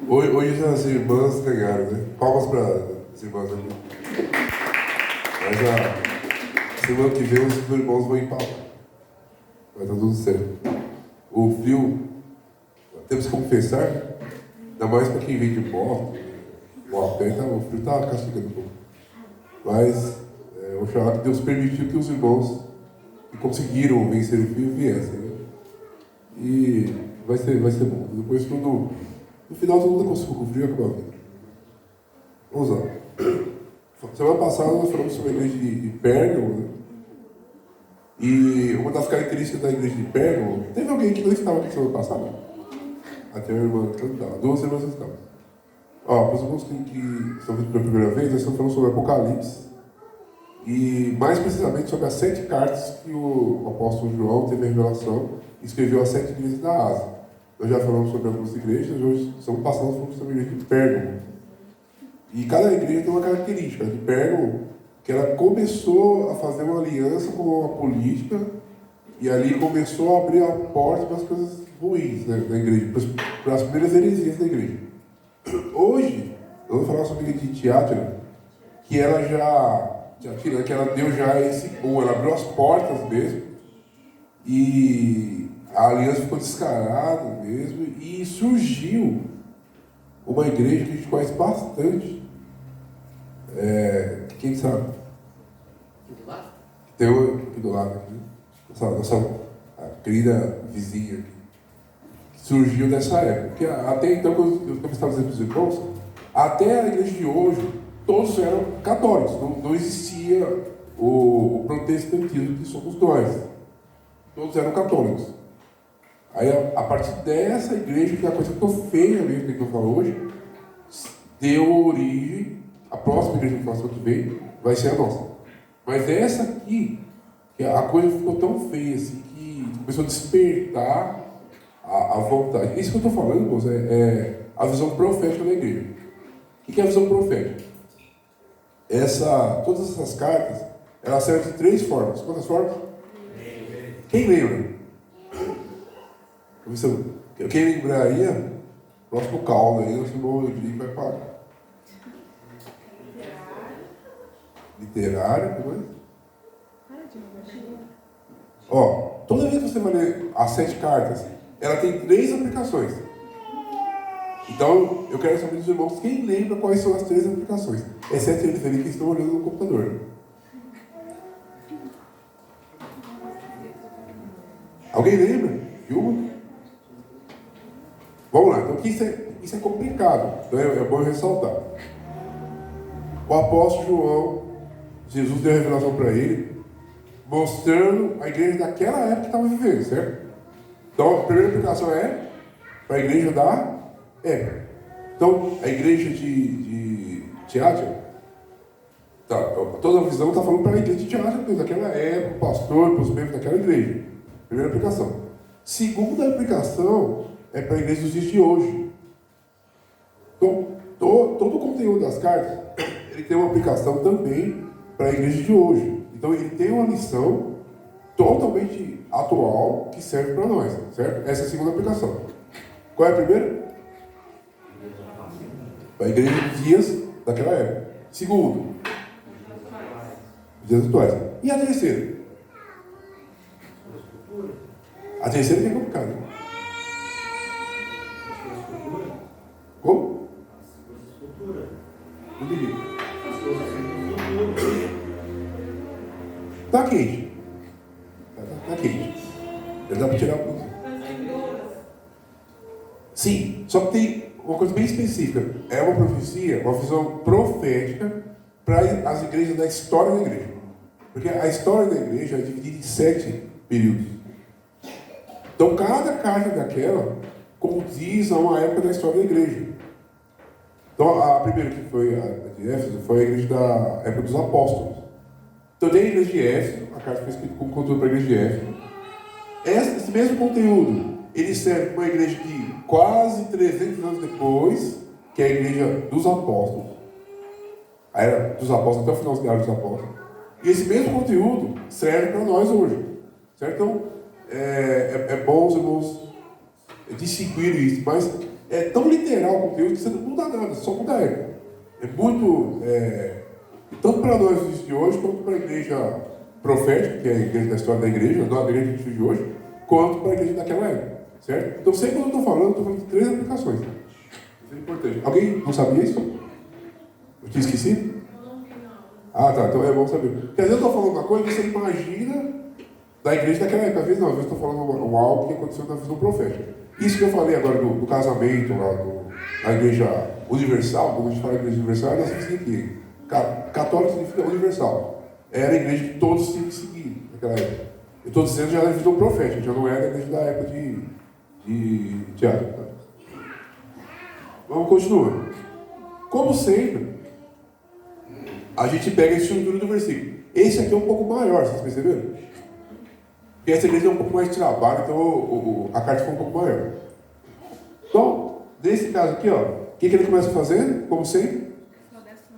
Hoje as irmãs ganharam, né? Palmas para as irmãs ali. Mas a semana que vem os irmãos vão empatar. Vai estar tudo certo. O frio, temos que confessar, ainda mais para quem vem de moto, ou a pé, o frio está castigando um pouco. Mas oxalá que Deus permitiu que os irmãos que conseguiram vencer o frio viessem, né? E vai ser bom. Depois, quando no final todo mundo conseguiu com o frio, acabou a vida. Vamos lá. Semana passada nós falamos sobre a igreja de Pérgamo, né? E uma das características da igreja de Pérgamo, teve alguém que não estava aqui semana passada? Até a irmã que não estava, 2 semanas não estava. Para os irmãos que estão vindo pela primeira vez, nós estamos falando sobre Apocalipse. E mais precisamente sobre as 7 cartas que o apóstolo João teve a revelação e escreveu às 7 igrejas da Ásia. Nós já falamos sobre algumas igrejas, hoje estamos passando sobre a igreja de Pérgamo. E cada igreja tem uma característica. A de Pérgamo, que ela começou a fazer uma aliança com a política e ali começou a abrir a porta para as coisas ruins, né, da igreja, para as primeiras heresias da igreja. Hoje, vamos falar sobre a igreja de Tiátira, que ela que ela deu já esse boom, ela abriu as portas mesmo, e a aliança ficou descarada mesmo, e surgiu uma igreja que a gente conhece bastante. Quem sabe? Aqui do lado? Tem uma aqui do lado, aqui, nossa querida vizinha aqui, que surgiu nessa época. Porque até então, como eu estava dizendo para os irmãos, até a igreja de hoje, todos eram católicos, não existia o protestantismo que somos nós. Todos eram católicos. Aí, a partir dessa igreja, que é a coisa ficou feia mesmo, que eu falo hoje, deu origem, a próxima igreja que nós vamos ver vai ser a nossa. Mas essa aqui, que a coisa ficou tão feia assim, que começou a despertar a vontade. Isso que eu estou falando, irmãos, é a visão profética da igreja. O que é a visão profética? Todas essas cartas, elas servem de 3 formas. Quantas formas? Quem lembra? Quem lembraria, próximo caldo aí, nós vamos vai parar. Literário, que mais? Toda vez que você vai ler as 7 cartas, ela tem 3 aplicações. Então, eu quero saber dos irmãos quem lembra quais são as 3 aplicações, exceto eles ali que estão olhando no computador. Alguém lembra de uma? Vamos lá, então isso é complicado, né? É bom ressaltar. O apóstolo João, Jesus deu a revelação para ele, mostrando a igreja daquela época que estava vivendo, certo? Então, a primeira aplicação é para a igreja da época. Então, a igreja de Tiátira, toda a visão está falando para a igreja de Tiátira, daquela época, o pastor, para os membros daquela igreja. Primeira aplicação. Segunda aplicação é para a igreja dos dias de hoje. Então, todo o conteúdo das cartas, ele tem uma aplicação também para a igreja de hoje. Então, ele tem uma lição totalmente atual que serve para nós, certo? Essa é a segunda aplicação. Qual é a primeira? Para a igreja dos dias daquela época. Segundo, dias atuais. E a terceira? A terceira que é complicada. Como? Não entendi. Está quente. Está quente. Dá para tirar a blusa. Sim, só que tem uma coisa bem específica. É uma profecia, uma visão profética para as igrejas da história da igreja. Porque a história da igreja é dividida em 7 períodos. Então, cada carta daquela condiz a uma época da história da igreja. Então, a primeira que foi a de Éfeso foi a igreja da época dos apóstolos. Então, tem a igreja de Éfeso, a carta foi escrita com conteúdo para a igreja de Éfeso. Esse mesmo conteúdo, ele serve para uma igreja de quase 300 anos depois, que é a igreja dos apóstolos. A era dos apóstolos até o final da era dos apóstolos. E esse mesmo conteúdo serve para nós hoje. Certo? Então, é bom os irmãos distinguirem isso. Mas é tão literal com Deus que você não muda nada, só muda a época. É muito, tanto para nós de hoje, quanto para a igreja profética, que é a igreja da história da igreja, não a igreja que a gente vive hoje, quanto para a igreja daquela época, certo? Então sempre quando eu estou falando de 3 aplicações. Isso é importante. Alguém não sabia isso? Eu tinha esquecido? Ah, tá, então é bom saber. Porque às vezes eu estou falando uma coisa que você imagina da igreja daquela época. Às vezes não, às vezes eu estou falando algo que aconteceu na visão profética. Isso que eu falei agora do casamento, lá da igreja universal, quando a gente fala igreja universal, nós temos que seguir. Católico significa universal. Era a igreja que todos tinham que seguir naquela época. Eu estou dizendo já na visão profética, já não era a igreja da época de Tiago. Tá? Vamos continuar. Como sempre, a gente pega a estrutura do versículo. Esse aqui é um pouco maior, vocês perceberam? Porque essa igreja é um pouco mais de trabalho, então a carta foi um pouco maior. Então, nesse caso aqui, ó, o que ele começa fazendo? Como sempre?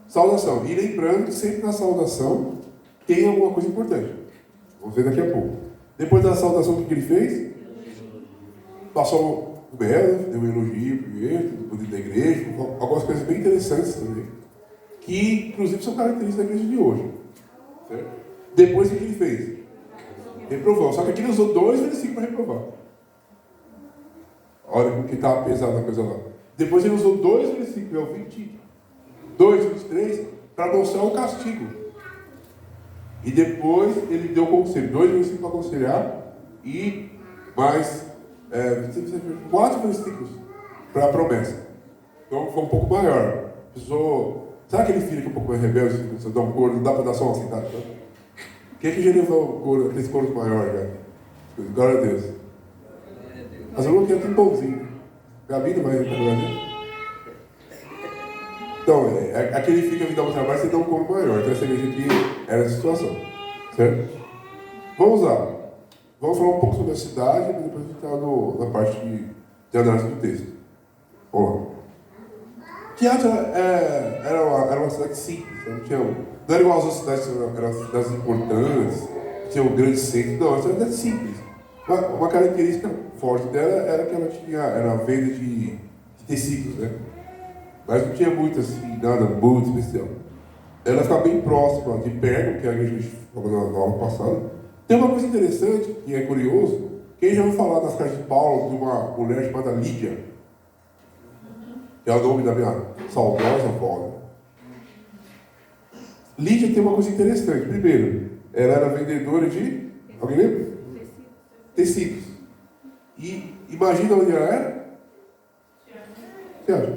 Saudação. E lembrando que sempre na saudação tem alguma coisa importante. Vamos ver daqui a pouco. Depois da saudação, o que ele fez? Passou o belo, deu um elogio primeiro, do poder da igreja, algumas coisas bem interessantes também, que inclusive são características da igreja de hoje. Certo? Depois o que ele fez? Reprovou. Só que aqui ele usou 2 versículos para reprovar. Olha como que estava pesada a coisa lá. Depois ele usou 2 versículos, é o 22, 23, para mostrar o castigo. E depois ele deu conselho, 2 versículos para aconselhar e mais 4 versículos para a promessa. Então foi um pouco maior. Precisou. Sabe aquele filho que é um pouco mais rebelde, você dá um couro, não dá para dar só uma sentada? Quem é que já levou aqueles coros maiores já? Glória a Deus. Mas eu não quero um pãozinho. Gabi não vai levar. Então, aquele filho que dá um trabalho, você dá um couro maior. Então essa igreja aqui era a situação. Certo? Vamos lá. Vamos falar um pouco sobre a cidade, mas depois a gente está na parte de análise do texto. Vamos lá. Tiago era uma cidade simples, não era igual as outras cidades, eram cidades importantes, tinham um grande centro, não, era uma cidade simples. Uma característica forte dela era que ela era a venda de tecidos, né? Mas não tinha muito assim, nada muito especial. Ela ficava bem próxima de Pérgamo, que é a igreja que a gente falou na aula passada. Tem uma coisa interessante, que é curioso, quem já ouviu falar nas cartas de Paulo de uma mulher chamada Lídia? Que é o nome da minha saudosa avó. Né? Lídia tem uma coisa interessante. Primeiro, ela era vendedora de... Alguém lembra? Tecidos. E imagina onde ela era? Tiago.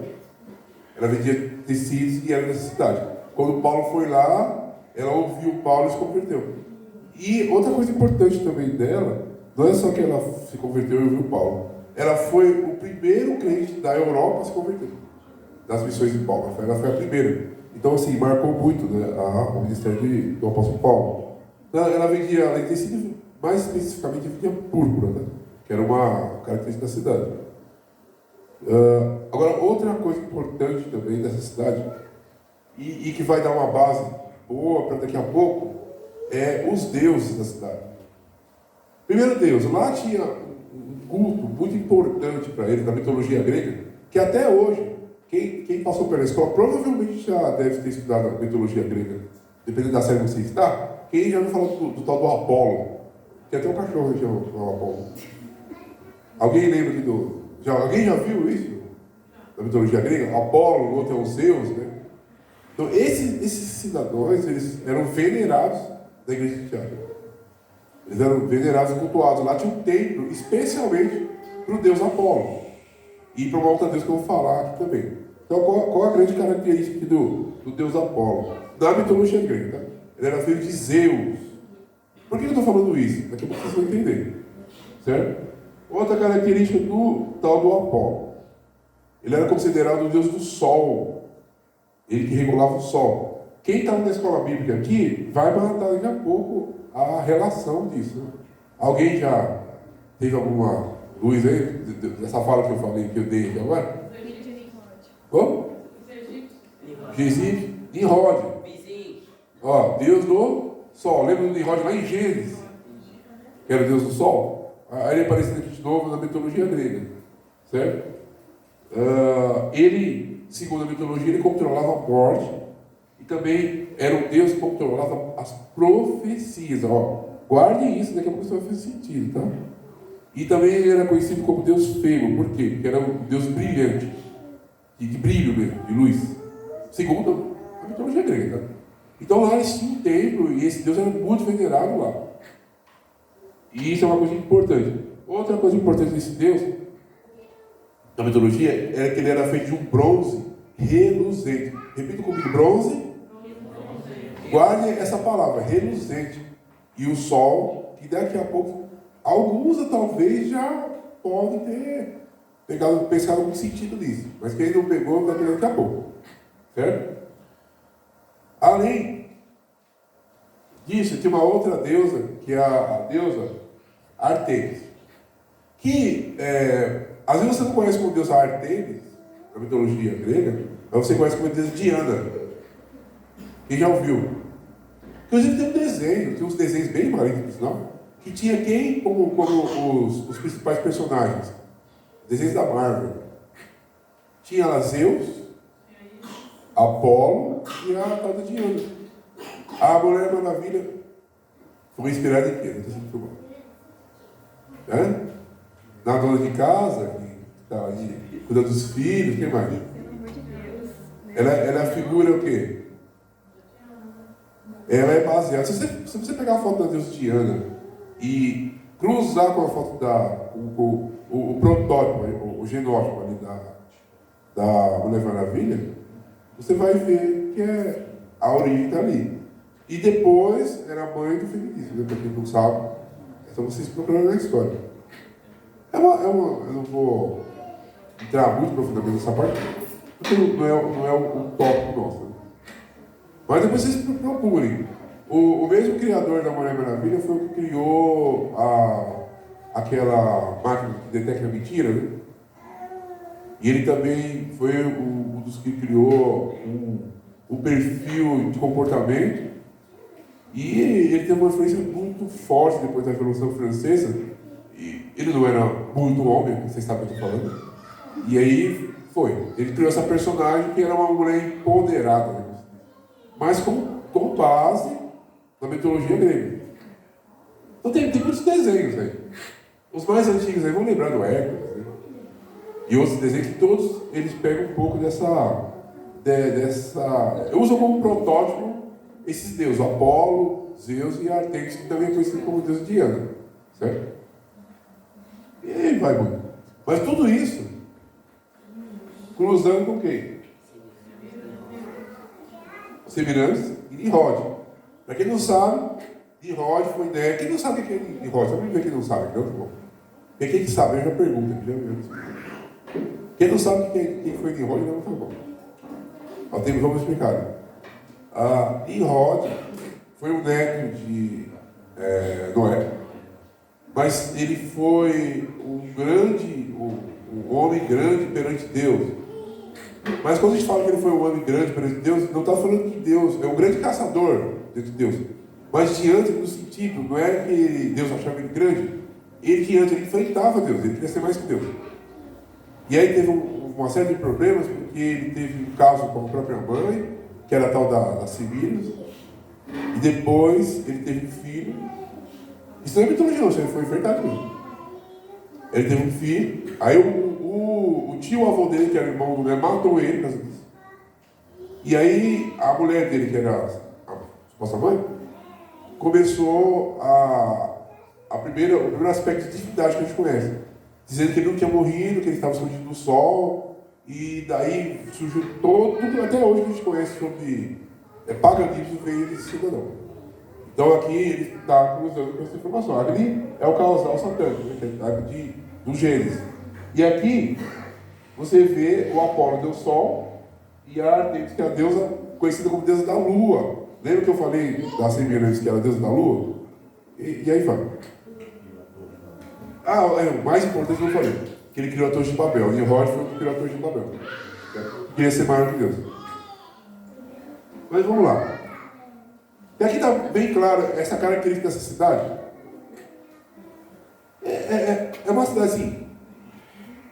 Ela vendia tecidos e era nessa cidade. Quando Paulo foi lá, ela ouviu Paulo e se converteu. E outra coisa importante também dela, não é só que ela se converteu e ouviu Paulo. Ela foi o primeiro crente da Europa a se converter. Das missões de Paulo. Ela foi a primeira. Então, assim, marcou muito, né, o ministério do apóstolo Paulo. Ela vendia, além de tecido, mais especificamente, vendia púrpura, né, que era uma característica da cidade. Agora, outra coisa importante também dessa cidade, e que vai dar uma base boa para daqui a pouco, é os deuses da cidade. Primeiro Deus, lá tinha um culto muito importante para eles, da mitologia grega, que até hoje, quem passou pela escola, provavelmente já deve ter estudado a mitologia grega, dependendo da série que você está. Quem já ouviu falar do tal do Apolo? Tem até um cachorro que chama Apolo. Alguém lembra aqui alguém já viu isso? Da mitologia grega? Apolo, o outro é o Zeus, né? Então, esses cidadãos, eles eram venerados da igreja de Tiago. Eles eram venerados e cultuados. Lá tinha um templo, especialmente para o deus Apolo. E para uma outra deus que eu vou falar aqui também. Então, qual a grande característica aqui do deus Apolo? Da mitologia grega, tá? Ele era filho de Zeus. Por que eu estou falando isso? Daqui a pouco vocês vão entender. Certo? Outra característica do tal do Apolo. Ele era considerado o deus do sol. Ele que regulava o sol. Quem está na escola bíblica aqui vai matar daqui a pouco a relação disso. Né? Alguém já teve alguma luz aí dessa fala que eu falei, que eu dei aqui agora? Como? Gizim, Nimrod. Ó, Deus do sol. Lembra do Nimrod lá em Gênesis? Que era Deus do sol? Aí ele aparece aqui de novo na mitologia grega. Certo? Ele, segundo a mitologia, ele controlava a morte e também era um Deus que controlava as profecias. Ó, guarde isso, daqui a pouco isso vai fazer sentido, tá? E também ele era conhecido como Deus Febo. Por quê? Porque era um Deus brilhante, de brilho mesmo, de luz. Segundo a mitologia grega. Tá? Então lá eles tinham um templo e esse Deus era muito venerado lá. E isso é uma coisa importante. Outra coisa importante desse Deus, na mitologia, era que ele era feito de um bronze reluzente. Repita comigo, bronze. Guarde essa palavra, reluzente. E o sol, que daqui a pouco alguns talvez já podem ter pensado algum sentido nisso. Mas quem não pegou, vai pegar daqui a pouco. Certo? Além disso, tem uma outra deusa, que é a deusa Artemis. Que, às vezes você não conhece como deusa Artemis, na mitologia grega, mas você conhece como deusa Diana. Quem já ouviu? Inclusive tem um desenho, tem uns desenhos bem malignos, não? Que tinha quem como os principais personagens? Desenhos da Marvel. Tinha lá Zeus, Apolo e a tal da Diana. A Mulher Maravilha foi inspirada em quê? Não sei se foi bom. Na dona de casa, que está aí, cuida dos filhos, quem mais? Ela é a figura o quê? Ela é baseada. Se você pegar a foto da deusa Diana e cruzar com a foto o protótipo, o genótipo ali da Mulher Maravilha, você vai ver que a origem está ali. E depois era a mãe do feminismo, né? Para quem não sabe, então vocês procurando na história. Eu não vou entrar muito profundamente nessa parte, porque não é o tópico nosso. Né? Mas depois vocês procurem. O mesmo criador da Mulher Maravilha foi o que criou aquela máquina que detecta mentira, né? E ele também foi um dos que criou um perfil de comportamento. E ele teve uma influência muito forte depois da Revolução Francesa. E ele não era muito homem, vocês sabem o que eu estou falando. E aí ele criou essa personagem que era uma mulher empoderada, né? Mas com base na mitologia grega. Então tem muitos desenhos aí. Os mais antigos aí vão lembrar do Hércules, né? E outros desenhos que todos eles pegam um pouco dessa usam como protótipo esses deuses, Apolo, Zeus e Artemis, que também é conhecido como deus Diana. Certo? E aí vai muito. Mas tudo isso cruzando com quem? Semiramis e Nimrod. Para quem não sabe, Nimrod foi ideia. Quem não sabe o que é Nimrod? Vamos ver quem não sabe, não? Tá bom. Porque quem sabe, eu já pergunta. Quem não sabe quem foi Nimrod, não, tá bom. Vamos explicar. Nimrod foi um neto de Noé, mas ele foi um homem grande perante Deus. Mas quando a gente fala que ele foi um homem grande perante Deus, não está falando que Deus é um grande caçador de Deus. Mas diante do sentido, não é que Deus achava ele grande, ele enfrentava Deus, ele queria ser mais que Deus. E aí teve uma série de problemas, porque ele teve um caso com a própria mãe, que era a tal da Semiramis, e depois ele teve um filho. Isso não é mitologia, não, isso foi verdade mesmo. Ele teve um filho, aí o tio-avô dele, que era irmão do Noé, matou ele, por causa disso. E aí a mulher dele, que era a suposta mãe, começou o primeiro aspecto de divindade que a gente conhece, dizendo que ele não tinha morrido, que ele estava escondido do sol, e daí surgiu tudo até hoje que a gente conhece sobre paganismo, veio desse cidadão. Então aqui ele está cruzando com essa informação. Aqui é o causal satânico, né, que é do Gênesis. E aqui você vê o Apolo deu sol e a Artemis, que é a deusa conhecida como deusa da lua. Lembra que eu falei da Semiramis, que era a deusa da lua? E aí vai. O mais importante que eu falei, que ele criou a Torre de Babel. Nimrod foi o que criou a Torre de Babel. Queria ser maior que Deus. Mas vamos lá. E aqui está bem claro essa característica dessa cidade. É uma cidade assim,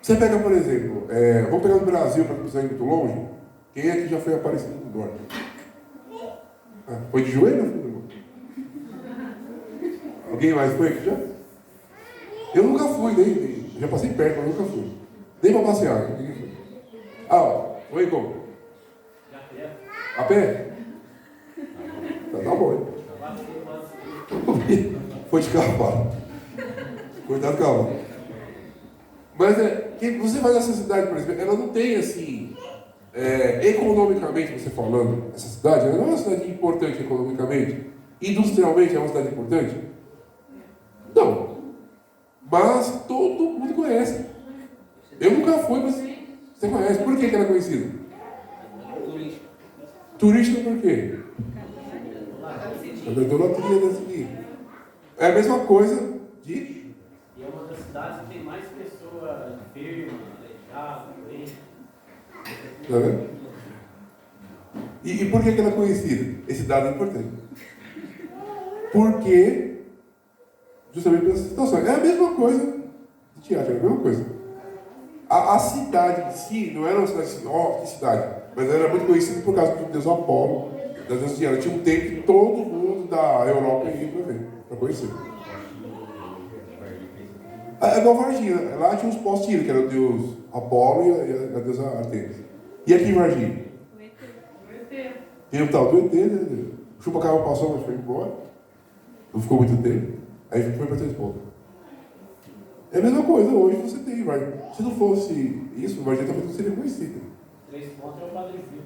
Você pega, por exemplo, vamos pegar no Brasil, para não precisar ir muito longe. Quem aqui já foi Aparecido do Norte? Foi de joelho? Alguém mais foi aqui já? Eu nunca fui, nem já passei perto, mas nunca fui. Nem para passear. Ninguém foi. Foi como? A pé? Tá bom, hein? Foi de cavalo. Cuidado, cavalo. Mas você vai nessa cidade, por exemplo, ela não tem assim, economicamente você falando, essa cidade, ela não é uma cidade importante economicamente. Industrialmente é uma cidade importante? Não. Mas todo mundo conhece. Eu nunca fui, mas você conhece. Por que ela é conhecida? Turístico. Turística por quê? A idolatria desse aqui. É a mesma coisa de... E é uma das cidades que tem mais pessoas enfermas, aleijadas, doentes. Tá vendo? E por que ela é conhecida? Esse dado é importante. Porque, justamente pela situação. É a mesma coisa de teatro, é a mesma coisa. A cidade em si não era uma cidade assim, que cidade, mas ela era muito conhecida por causa do deus Apolo, da deusa Diana. Tinha um tempo que todo mundo da Europa ia para ver, para conhecer. É igual Varginha, lá tinha os postos que era o deus Apolo e a deusa Artemis. E aqui em Varginha? O ET. Tem o tal do ET, né? O chupa-cabra passou, mas foi embora. Não ficou muito tempo. Aí foi para Três Pontos. É a mesma coisa, hoje você tem, Varginha. Se não fosse isso, Varginha talvez não seria conhecida. Três Pontos é o Padre Fio.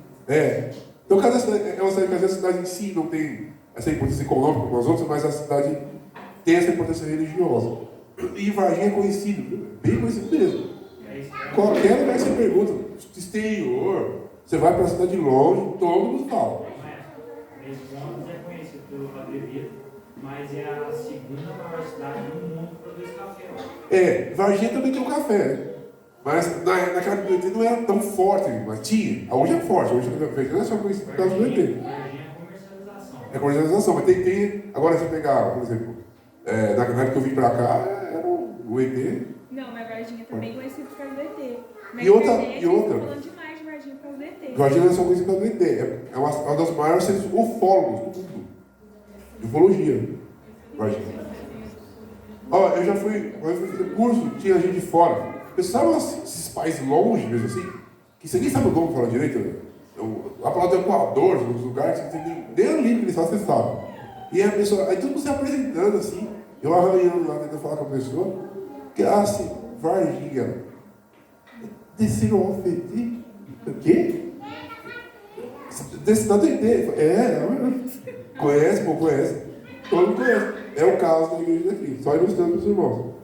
Então cada cidade, é uma cidade que às vezes a cidade em si não tem essa importância econômica como as outras, mas a cidade tem essa importância religiosa. E Varginha é conhecido, bem conhecido mesmo. Qualquer lugar que você pergunta, exterior, você vai para a cidade longe, todo mundo fala. Três Pontos é conhecido pelo Padre Vitor, mas é a segunda maior cidade do mundo que produz café. Varginha também tem um café, né? Mas naquela época não era tão forte, mas tinha. Hoje é forte, hoje não é só conhecido por causa do ET. Varginha é comercialização. É comercialização, mas tem. Agora você pegar, por exemplo, na época que eu vim para cá, era o ET. Não, mas Varginha também é conhecido por causa do ET. Na E outra- internet, e outra? eles estão falando demais de Varginha por causa do ET. Varginha não é só conhecida pelo ET, é uma das maiores centros ufólogos do mundo. De ufologia. Varginha. Eu já fui, quando eu fui fazer curso, tinha gente de fora. Sabe esses países longe mesmo assim? Que você nem sabe o nome falar direito, né? A palavra do Equador, nos lugares que você nem o livro que eles falam, você sabe. E a pessoa, aí todo mundo se apresentando assim, eu arranhando lá, tentando falar com a pessoa, que assim, Varginha. Desceram ao feitiço. O quê? Desse tanto ET. Conhece, pô, conhece. Todo mundo conhece. É o caso da igreja daqui, só ilustrando para os irmãos.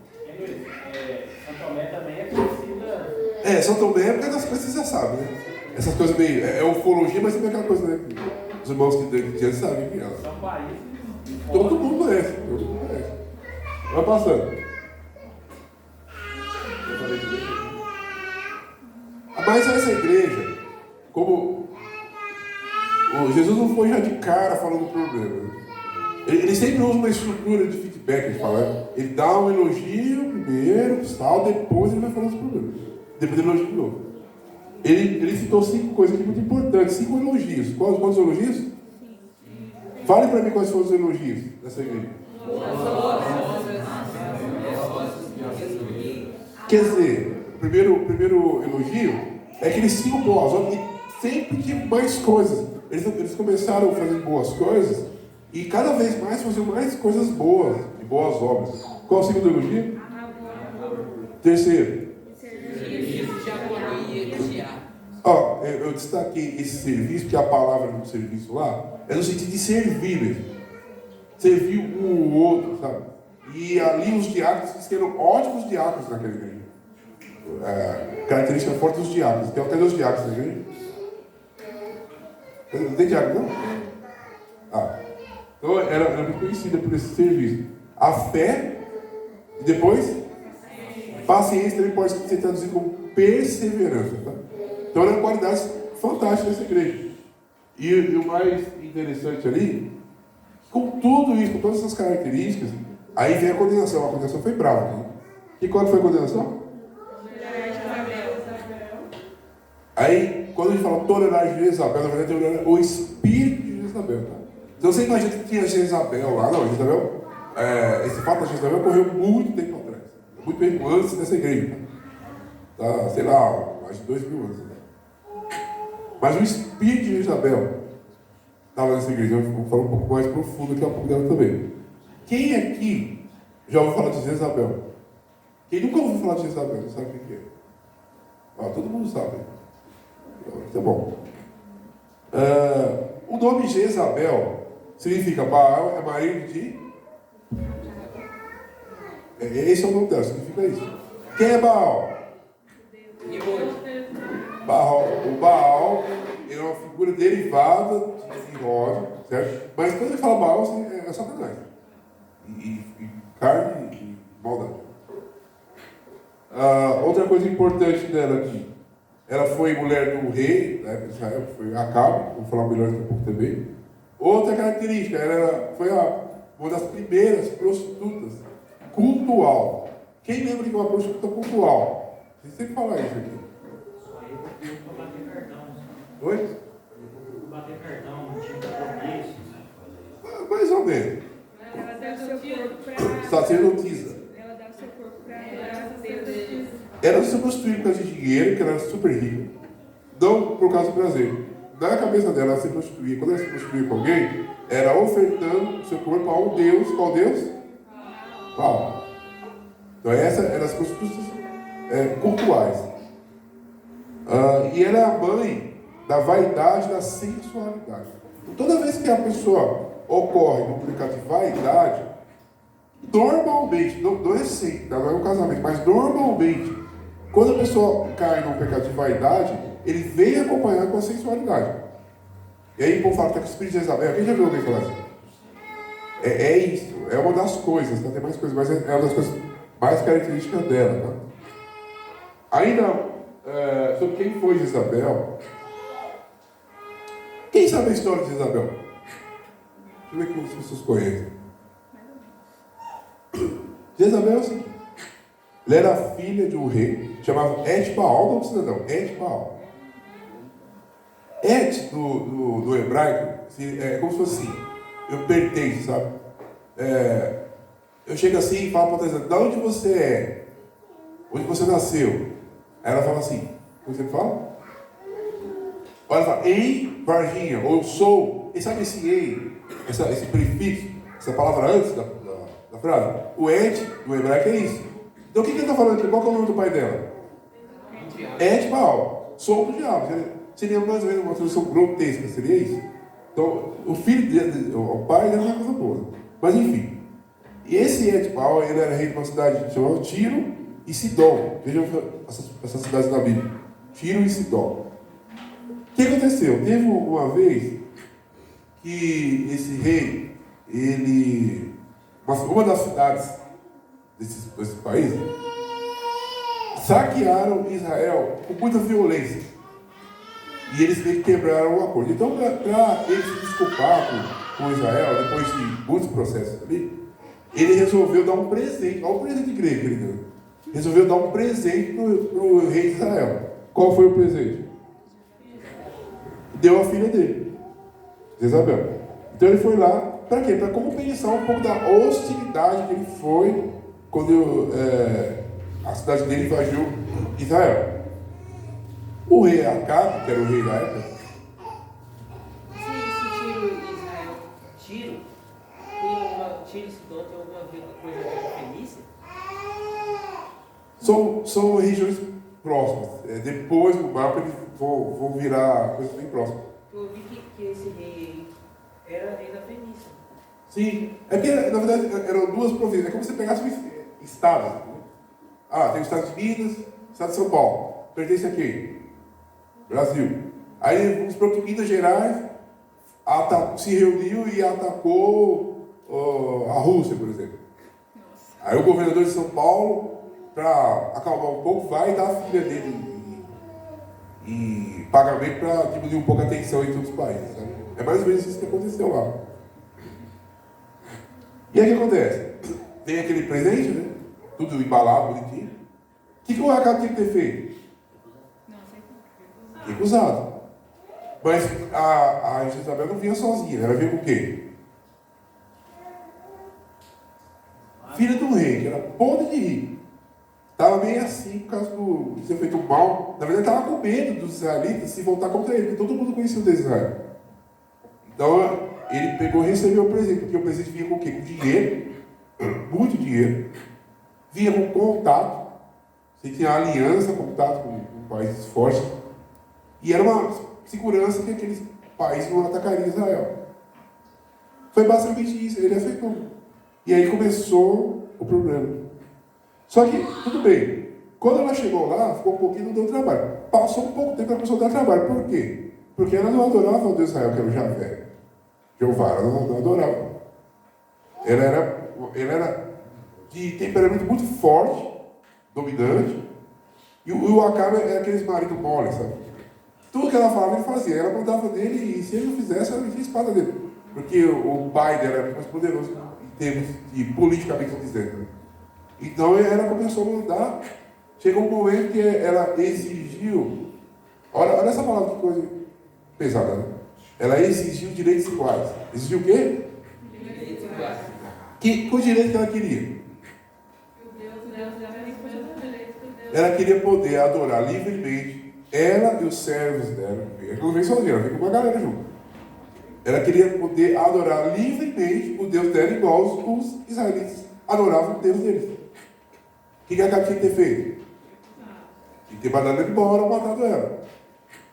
São Tomé também é conhecida. São Tomé é das coisas que você já sabe, né? Essas coisas meio. É ufologia, mas também é aquela coisa, né? Os irmãos que já sabem que é. São países. Todo mundo conhece. Todo mundo conhece. Vai passando. Mas essa igreja, como Jesus não foi já de cara falando do problema. Né? Ele sempre usa uma estrutura de feedback, ele fala. Né? Ele dá um elogio primeiro, sal, depois ele vai falar dos problemas. Depois ele elogia de novo. Ele citou 5 coisas aqui muito importantes, 5 elogios. Quantos elogios? Fale para mim quais foram os elogios dessa igreja. Quer dizer, o primeiro elogio é que eles tinham boas obras e sempre tinham mais coisas. Eles começaram a fazer boas coisas e cada vez mais faziam mais coisas boas e boas obras. Qual o segundo elogio? Terceiro. Serviço, diaconia e teatro. Eu destaquei esse serviço, porque a palavra do serviço lá é no sentido de servir mesmo. Servir um ou outro, sabe? E ali os diáconos, que eram ótimos diáconos naquela igreja. Característica forte dos diáconos. Cadê os diáconos na igreja? Não tem diácono, não? Então era muito conhecida por esse serviço. A fé, e depois, paciência também pode ser traduzido como perseverança. Tá? Então eram qualidades fantásticas dessa igreja. E o mais interessante ali, com tudo isso, com todas essas características, aí vem a condenação. A condenação foi brava. Né? E quando foi a condenação? Aí, quando a gente fala tolerar Jezabel, na verdade, tolerar o espírito de Jezabel. Tá? Então você imagina que tinha Jezabel lá. Não, Jezabel, esse fato da Jezabel ocorreu muito tempo atrás. Muito tempo antes dessa igreja. Tá? Sei lá, mais de 2000 anos. Mas o espírito de Jezabel estava nessa igreja. Eu vou falar um pouco mais profundo daqui a pouco dela também. Quem aqui já ouviu falar de Jezabel? Quem nunca ouviu falar de Jezabel, não sabe o que é? Todo mundo sabe. Tá bom. O nome Jezabel significa Baal, é marido de... Esse é o nome dela, significa isso. Quem é Baal? O Baal é uma figura derivada de Nimrod, certo? Mas quando ele fala Baal, é Satanás. E carne e maldade. Outra coisa importante dela aqui, ela foi mulher do rei, né, de Israel, que foi Acabe, vou falar melhor daqui a pouco também. Outra característica, ela foi uma das primeiras prostitutas cultual. Quem lembra de uma prostituta cultual? Você sempre fala isso aqui. Só eu para bater cartão. Oi? Eu bater cartão, não tinha compromisso. Mais ou menos. Ela dá o seu corpo para... Sacerdotisa. Ela dá o seu corpo para adorar a Deus. Ela se prostituiu por causa de dinheiro, porque ela era super rica. Não por causa do prazer. Na cabeça dela, ela se prostituía. Quando ela se prostituía com alguém, era ofertando o seu corpo a um Deus. Qual Deus? Baal. Então essas eram as prostitutas cultuais. E ela é a mãe da vaidade e da sensualidade. Toda vez que a pessoa ocorre no pecado de vaidade, normalmente, não é sempre, não é um casamento, mas normalmente, quando a pessoa cai num pecado de vaidade, ele vem acompanhado com a sensualidade. E aí o povo fala que está com o espírito de Jezabel. Quem já viu alguém falar assim? É isso, é uma das coisas, tá? Tem mais coisas, mas é uma das coisas mais características dela. Tá? Ainda, sobre quem foi Jezabel, quem sabe a história de Jezabel? Deixa eu ver que as pessoas conhecem. Jezabel é o seguinte: ela era filha de um rei chamado Et-Baal, não cidadão, Et-Baal. Et, do hebraico, é como se fosse assim, eu pertenço, sabe? Eu chego assim e falo para outra pessoa, de onde você é? Onde você nasceu? Aí ela fala assim, como você fala? Ou ela fala, em Varginha, ou eu sou, e sabe esse ei, esse prefixo, essa palavra antes da frase? O Et, do hebraico, é isso. Então o que ele está falando aqui? Qual é o nome do pai dela? Et-Baal, som do diabo. Seria mais ou menos uma tradução grotesca, seria isso? Então, o filho dele, o pai dele é uma coisa boa. Mas enfim. E esse Et-Baal, ele era rei de uma cidade chamada Tiro e Sidom. Vejam essas cidades da Bíblia. Tiro e Sidom. O que aconteceu? Teve uma vez que esse rei, uma das cidades desse país, saquearam Israel com muita violência. E eles meio que quebraram o acordo. Então, para ele se desculpar com Israel, depois de muitos processos ali, ele resolveu dar um presente. Olha o presente grego que ele deu. Resolveu dar um presente para o rei de Israel. Qual foi o presente? Deu a filha dele, Jezabel. Então ele foi lá, para quê? Para compensar um pouco da hostilidade que ele foi quando a cidade dele invadiu Israel. O rei Acabe, que era o rei da época. Se Tiro e Israel, Tiro e Sidom tem alguma coisa a ver com Fenícia? São regiões próximas. Depois do mapa eles vão virar coisas bem próximas. Eu vi que esse rei era rei da Fenícia. Sim, é que na verdade eram duas províncias. É como se você pegasse um estado. Tem o estado de Minas, o estado de São Paulo. Pertence a quem? Brasil. Aí vamos para que Minas Gerais se reuniu e atacou a Rússia, por exemplo. Aí o governador de São Paulo, para acalmar um pouco, vai dar a filha dele em pagamento para diminuir um pouco a tensão entre os países. Sabe? É mais ou menos isso que aconteceu lá. E aí o que acontece? Tem aquele presente, né? Tudo embalado, bonitinho. O que o Acabe tinha que ter feito? Fiquei acusado. Mas a Jezabel não vinha sozinha, ela veio com quem? Filha do rei, que era podre de rir. Estava meio assim por causa de ter feito mal. Na verdade, estava com medo dos israelitas se voltar contra ele, porque todo mundo conhecia o Deus de Israel. Então, ele pegou e recebeu o presente, porque o presente vinha com o quê? Com dinheiro, muito dinheiro. Vinha com contato. Você tinha aliança, contato com países fortes. E era uma segurança que aqueles países não atacariam Israel. Foi basicamente isso, ele aceitou. E aí começou o problema. Só que, tudo bem, quando ela chegou lá, ficou um pouquinho, não deu trabalho. Passou um pouco tempo, ela começou a dar trabalho. Por quê? Porque ela não adorava o Deus de Israel, que era o Javé. Jeová, ela não adorava. Ela era de temperamento muito forte, dominante, e o Acabe era aqueles maridos mole, sabe? Tudo que ela falava, ele fazia. Ela mandava nele, e se ele não fizesse, ela metia a espada dele. Porque o pai dela era mais poderoso em termos de politicamente dizendo. Então ela começou a mandar. Chegou um momento que ela exigiu. Olha essa palavra, que coisa pesada, né? Ela exigiu direitos iguais. Exigiu o quê? Direitos iguais. Que direito que ela queria? Ela queria poder adorar livremente, ela e os servos dela. Ela não veio sozinha, ela veio com uma galera junto. Ela queria poder adorar livremente o Deus dela, igual os israelitas adoravam o Deus deles. O que ela tinha que ter feito? Tinha que ter mandado ela embora ou matado ela.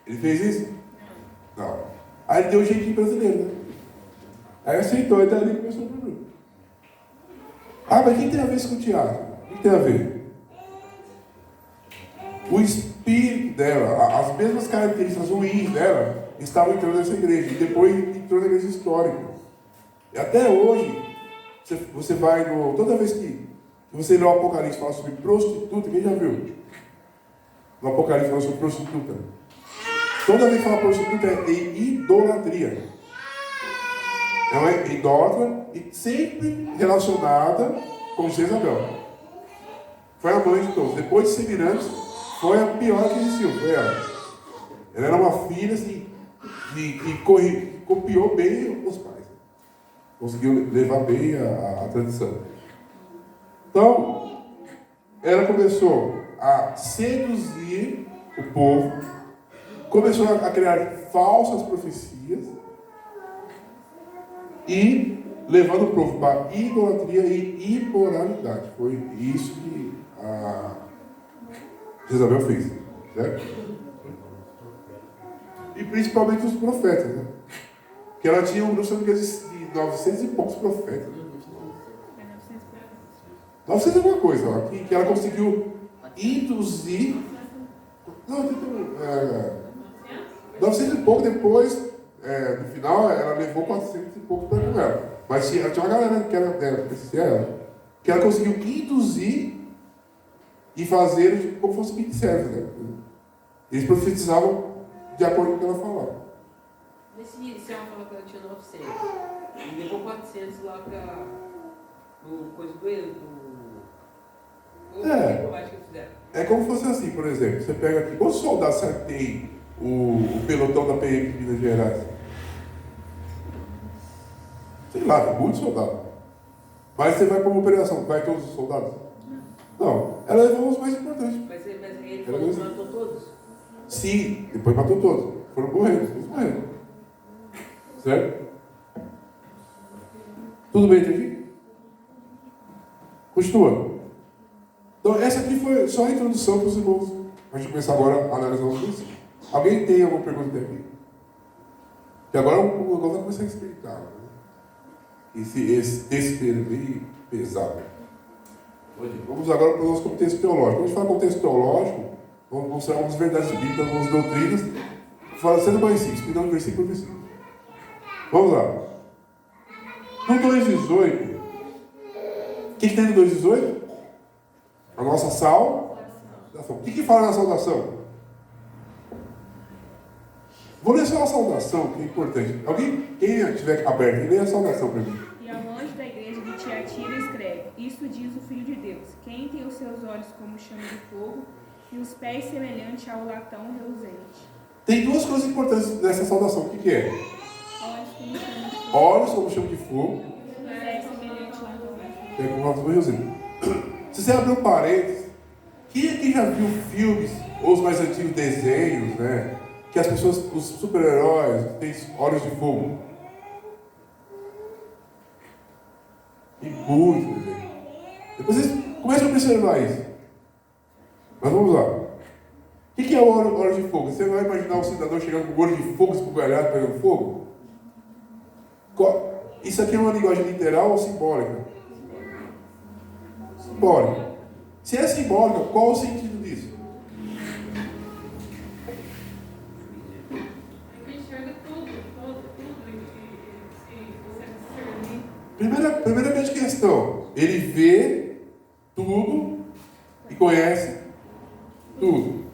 Ele fez isso? Não. Aí ele deu um jeitinho brasileiro, né? Aí aceitou, e dali começou o problema. Ah, mas o que tem a ver isso com o teatro? O que tem a ver? O espírito dela, as mesmas características ruins dela, estavam entrando nessa igreja. E depois entrou na igreja histórica. E até hoje, você vai no... Toda vez que você lê o Apocalipse fala sobre prostituta, quem já viu? No Apocalipse fala sobre prostituta. Toda vez que fala prostituta é idolatria. É uma idólatra e sempre relacionada com Jezabel. Foi a mãe de todos. Depois de Semirante, foi a pior que existiu, foi ela. Ela era uma filha assim, que copiou bem os pais. Conseguiu levar bem a tradição. Então, ela começou a seduzir o povo, começou a criar falsas profecias e levando o povo para idolatria e imoralidade. Foi isso que a Jezabel fez, certo? E principalmente os profetas, né? Que ela tinha um grupo de 900 e poucos profetas. 900 e alguma coisa, ó, que ela conseguiu induzir. Não, 900 e pouco depois, no final, ela levou 400 e pouco para com ela. Mas tinha uma galera que era dela, que ela conseguiu induzir e fazer como fosse mini-servos, né? Eles profetizavam de acordo com o que ela falava. Nesse início ela falou que ela tinha 900. E levou 400 lá para o coisa do êxodo. É como se fosse assim, por exemplo. Você pega aqui, quantos soldados você tem o pelotão da PM de Minas Gerais? Sei lá, tem muitos soldados. Mas você vai para uma operação, vai todos os soldados? Não. Ela levou os mais importantes. Mas ele falou que matou todos? Sim, depois matou todos. Foram morrendo, todos morreram. Certo? Tudo bem até aqui? Continua. Então, essa aqui foi só a introdução para os irmãos. A gente começar agora a analisar os princípios. Alguém tem alguma pergunta até aqui? Que agora o negócio vai começar a explicar. Né? Esse texto é bem pesado. Vamos agora para o nosso contexto teológico. Quando a gente fala contexto teológico, vamos mostrar algumas verdades bíblicas, algumas doutrinas, fala sendo mais simples, explicando versículo por versículo. Vamos lá. No 2,18, o que tem no 2,18? A nossa salvação. O que fala na saudação? Vou ler só a saudação, que é importante. Alguém, quem estiver aberto, lê a saudação para mim. E ao anjo da igreja de Tiatira escreve: Isto diz o Filho de Deus, quem tem os seus olhos como chama de fogo e os pés semelhantes ao latão reluzente. Tem duas coisas importantes nessa saudação. O que é? Olhos como chama de fogo. Olhos como chama de fogo. É semelhante ao dom. É como nós vamos dizer. Se você abrir um parênteses, quem aqui já viu filmes, ou os mais antigos desenhos, né? Que as pessoas, os super-heróis, têm olhos de fogo? E muito desenho. Depois vocês começam a observar isso. Mas vamos lá. O que é o olho de fogo? Você vai imaginar um cidadão chegando com o olho de fogo esbugalhado pegando fogo? Isso aqui é uma linguagem literal ou simbólica? Simbólica. Se é simbólica, qual o sentido disso? Enxerga tudo e consegue discernir. Primeira grande questão. Ele vê tudo e conhece tudo.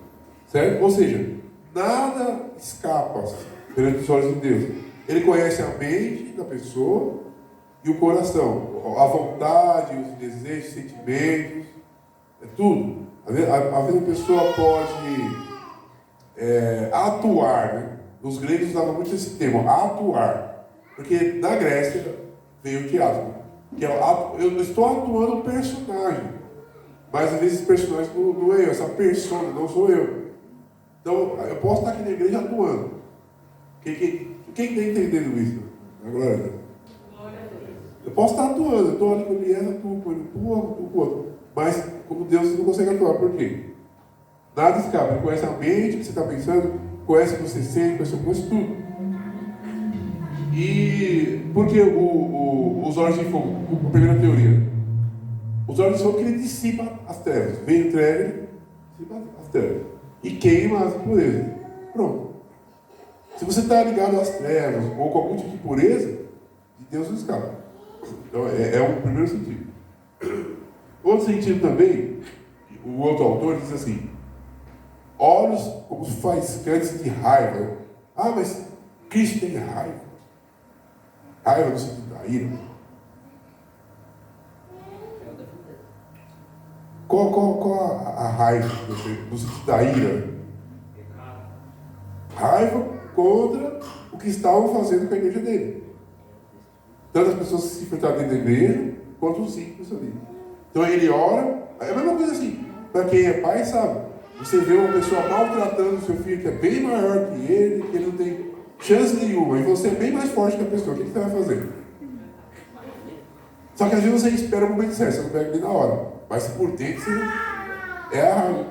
Certo? Ou seja, nada escapa perante os olhos de Deus. Ele conhece a mente da pessoa e o coração. A vontade, os desejos, os sentimentos. É tudo. Às vezes a pessoa pode atuar, né? Os gregos usavam muito esse termo, atuar. Porque na Grécia veio o teatro. Que é eu estou atuando um personagem. Mas às vezes esse personagem não é eu, essa persona não sou eu. Então eu posso estar aqui na igreja atuando. Quem está entendendo isso? Agora, eu posso estar atuando, eu estou ali com ele, atuo com ele, atuo com o outro. Mas como Deus você não consegue atuar, por quê? Nada escapa, ele conhece a mente que você está pensando, conhece o que você sente, conhece tudo. E por que os olhos de fogo? A primeira teoria. Os olhos de fogo que ele dissipa as trevas. Vem treva, dissipa as trevas. E queima as impurezas. Pronto. Se você está ligado às trevas ou com algum tipo de impureza, de Deus não escapa. Então é o primeiro sentido. Outro sentido também, o outro autor diz assim: olhos como faiscantes de raiva. Ah, mas Cristo tem raiva. Raiva no sentido da ira. Qual a raiva no sentido da ira? Raiva contra o que estavam fazendo com a igreja dele. Tanto as pessoas que se enfrentaram dentro da igreja, quanto os simples ali. Então ele ora, é a mesma coisa assim. Para quem é pai, sabe? Você vê uma pessoa maltratando o seu filho que é bem maior que ele não tem chance nenhuma, e você é bem mais forte que a pessoa, o que você vai fazer? Só que às vezes você espera o momento certo, você não pega bem na hora. Mas por dentro você é a raiva.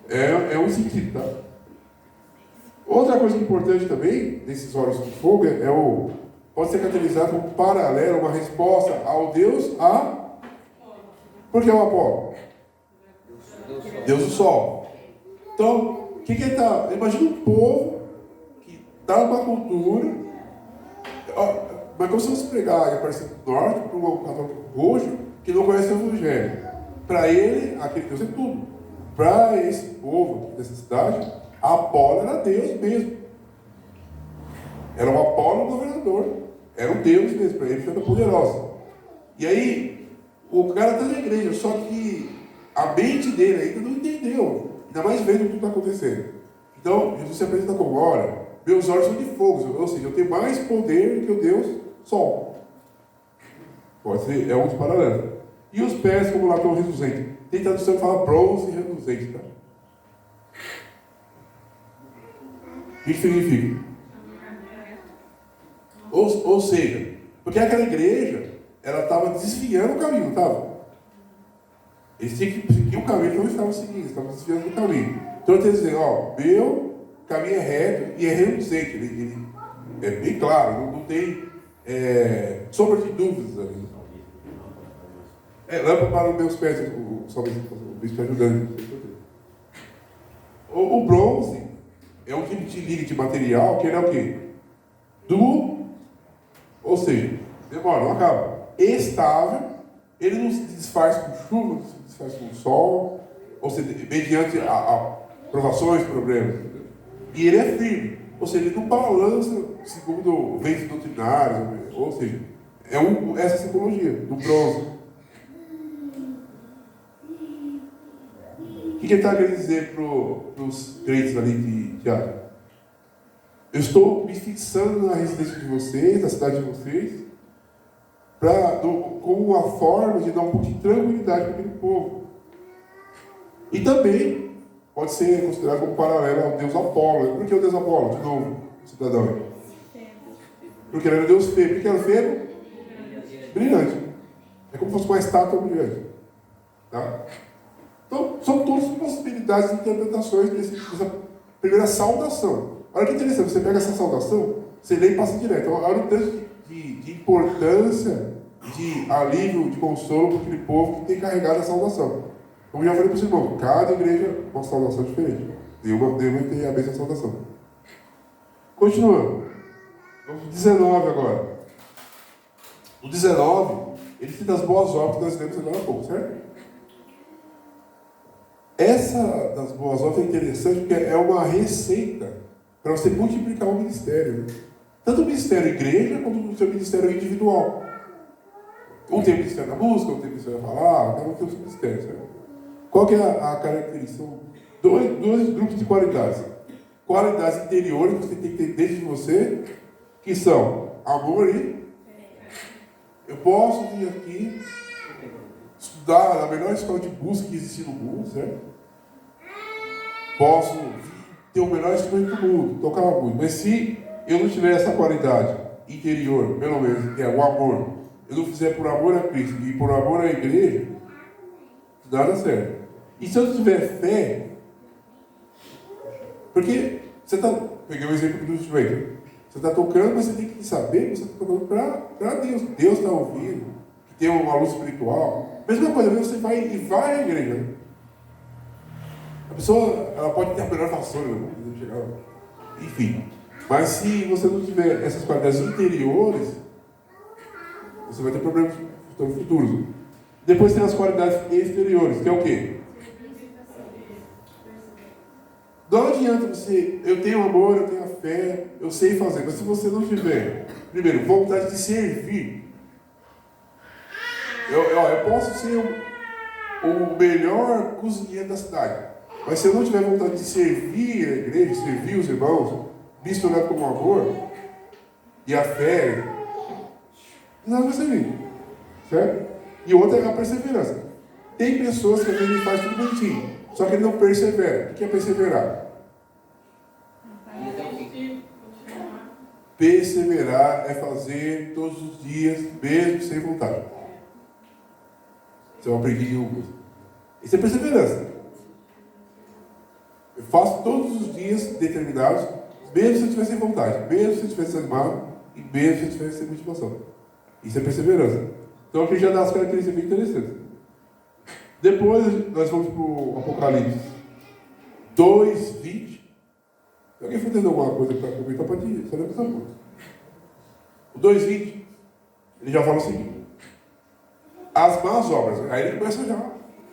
É um sentido, tá? Outra coisa importante também, desses olhos de fogo, pode ser caracterizado como paralelo, uma resposta ao Deus Por que o Apolo? Deus do Sol. Então, o que ele está? Imagina um povo que está numa cultura, mas como se fosse pregar e aparecer do norte para um católico roxo que não conhece o Evangelho. Para ele, aquele Deus é tudo. Para esse povo dessa cidade, Apolo era Deus mesmo. Era um Apolo governador. Era um Deus mesmo, para ele era poderosa. E aí, o cara está na igreja, só que a mente dele ainda não entendeu. Ainda mais vendo o que está acontecendo. Então, Jesus se apresenta como: olha, meus olhos são de fogo, ou seja, eu tenho mais poder do que o Deus Sol. Pode ser, é um dos paralelos. E os pés como latão reluzente. Tem tradução que fala bronze reluzente, tá? O que significa? Ou seja, porque aquela igreja, ela estava desviando o caminho, estava? Eles tinham que seguir o caminho que não estavam seguindo, estavam desviando do caminho. Então ele está dizendo: ó, meu caminho é reto e é reluzente. Ele é bem claro, não tem sombra de dúvidas ali. Lâmpada para os meus pés, o bispo ajudando. O bronze é um tipo de liga de material que ele é o quê? Ou seja, demora, não acaba. Estável, ele não se desfaz com chuva, não se desfaz com sol, ou seja, mediante a provações, problemas. E ele é firme, ou seja, ele não balança segundo ventos doutrinários, ou seja, essa simbologia do bronze. O que ele está querendo dizer para os crentes ali de Tiago? Eu estou me fixando na residência de vocês, na cidade de vocês, como uma forma de dar um pouco de tranquilidade para aquele povo. E também pode ser considerado como paralelo ao Deus Apolo. Por que o Deus Apolo, de novo, cidadão? Porque ele era Deus feio. Por que era feio? Brilhante. É como se fosse uma estátua brilhante. Tá? Então, são todas possibilidades de interpretações dessa primeira saudação. Olha que interessante, você pega essa saudação, você lê e passa direto. Olha o tanto de importância, de alívio, de consolo para aquele povo que tem carregado a saudação. Como já falei para os irmãos, cada igreja tem uma saudação diferente. Nenhuma tem a mesma saudação. Continuando. Vamos para o 19 agora. No 19, ele cita as boas obras que nós lemos agora há pouco, certo? Essa das boas obras é interessante porque é uma receita para você multiplicar o ministério. Né? Tanto o ministério igreja, quanto o seu ministério individual. Um tem o ministério da música, um tem o ministério da palavra, cada um tem o seu ministério. Certo? Qual que é a característica? São dois grupos de qualidades. Qualidades interiores que você tem que ter dentro de você, que são amor e... Eu posso vir aqui estudar na melhor escola de música que existe no mundo, certo? Posso ter o melhor instrumento do mundo, tocar muito, mas se eu não tiver essa qualidade interior, pelo menos, que é o amor, eu não fizer por amor a Cristo e por amor à igreja, nada certo. E se eu não tiver fé, porque você está, peguei o exemplo do instrumento, você está tocando, mas você tem que saber que você está tocando para Deus. Deus está ouvindo, que tem uma luz espiritual. Mesma coisa, você vai à igreja. A pessoa, ela pode ter a melhor vassoura, enfim. Mas se você não tiver essas qualidades interiores, você vai ter problemas futuros. Depois tem as qualidades exteriores, que é o quê? Não adianta você, eu tenho amor, eu tenho a fé, eu sei fazer, mas se você não tiver, primeiro, vontade de servir, eu posso ser o melhor cozinheiro da cidade, mas se eu não tiver vontade de servir a igreja, servir os irmãos, misturado com o amor e a fé, não vai servir, certo? E outra é a perseverança. Tem pessoas que às vezes fazem tudo bonitinho, só que ele não persevera. O que é perseverar? Perseverar é fazer todos os dias, mesmo sem vontade. Isso é uma preguiça de Hugo. Isso é perseverança. Eu faço todos os dias determinados, mesmo se eu tivesse sem vontade, mesmo se eu tivesse animado, e mesmo se eu tivesse sem motivação. Isso é perseverança. Então aqui já dá as características bem interessantes. Depois nós vamos para o Apocalipse 2:20. Se alguém for entender alguma coisa para comentar, pode ir. Só lembra essa coisa. O 2:20, ele já fala o seguinte: as más obras. Aí ele começa já a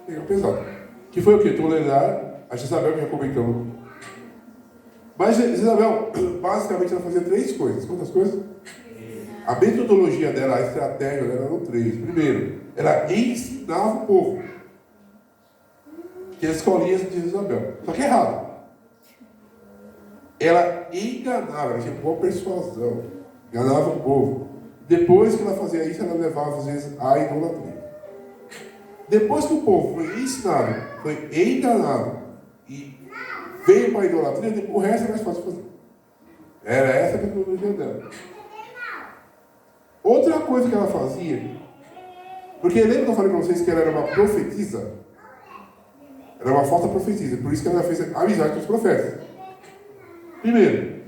pegar pesado. Que foi o quê? Tolerar. A Jezabel que já comentou. Mas Jezabel, basicamente, ela fazia 3 coisas. Quantas coisas? A metodologia dela, a estratégia dela eram 3. Primeiro, ela ensinava o povo. Que é a escolinha de Jezabel. Só que é errado. Ela enganava, ela tinha boa persuasão. Enganava o povo. Depois que ela fazia isso, ela levava às vezes à idolatria. Depois que o povo foi ensinado, foi enganado e veio para a idolatria, o resto é mais fácil de fazer. Era essa a metodologia dela. Outra coisa que ela fazia, porque lembra que eu falei para vocês que ela era uma profetisa? Era uma falsa profetisa, por isso que ela fez amizade com os profetas. Primeiro,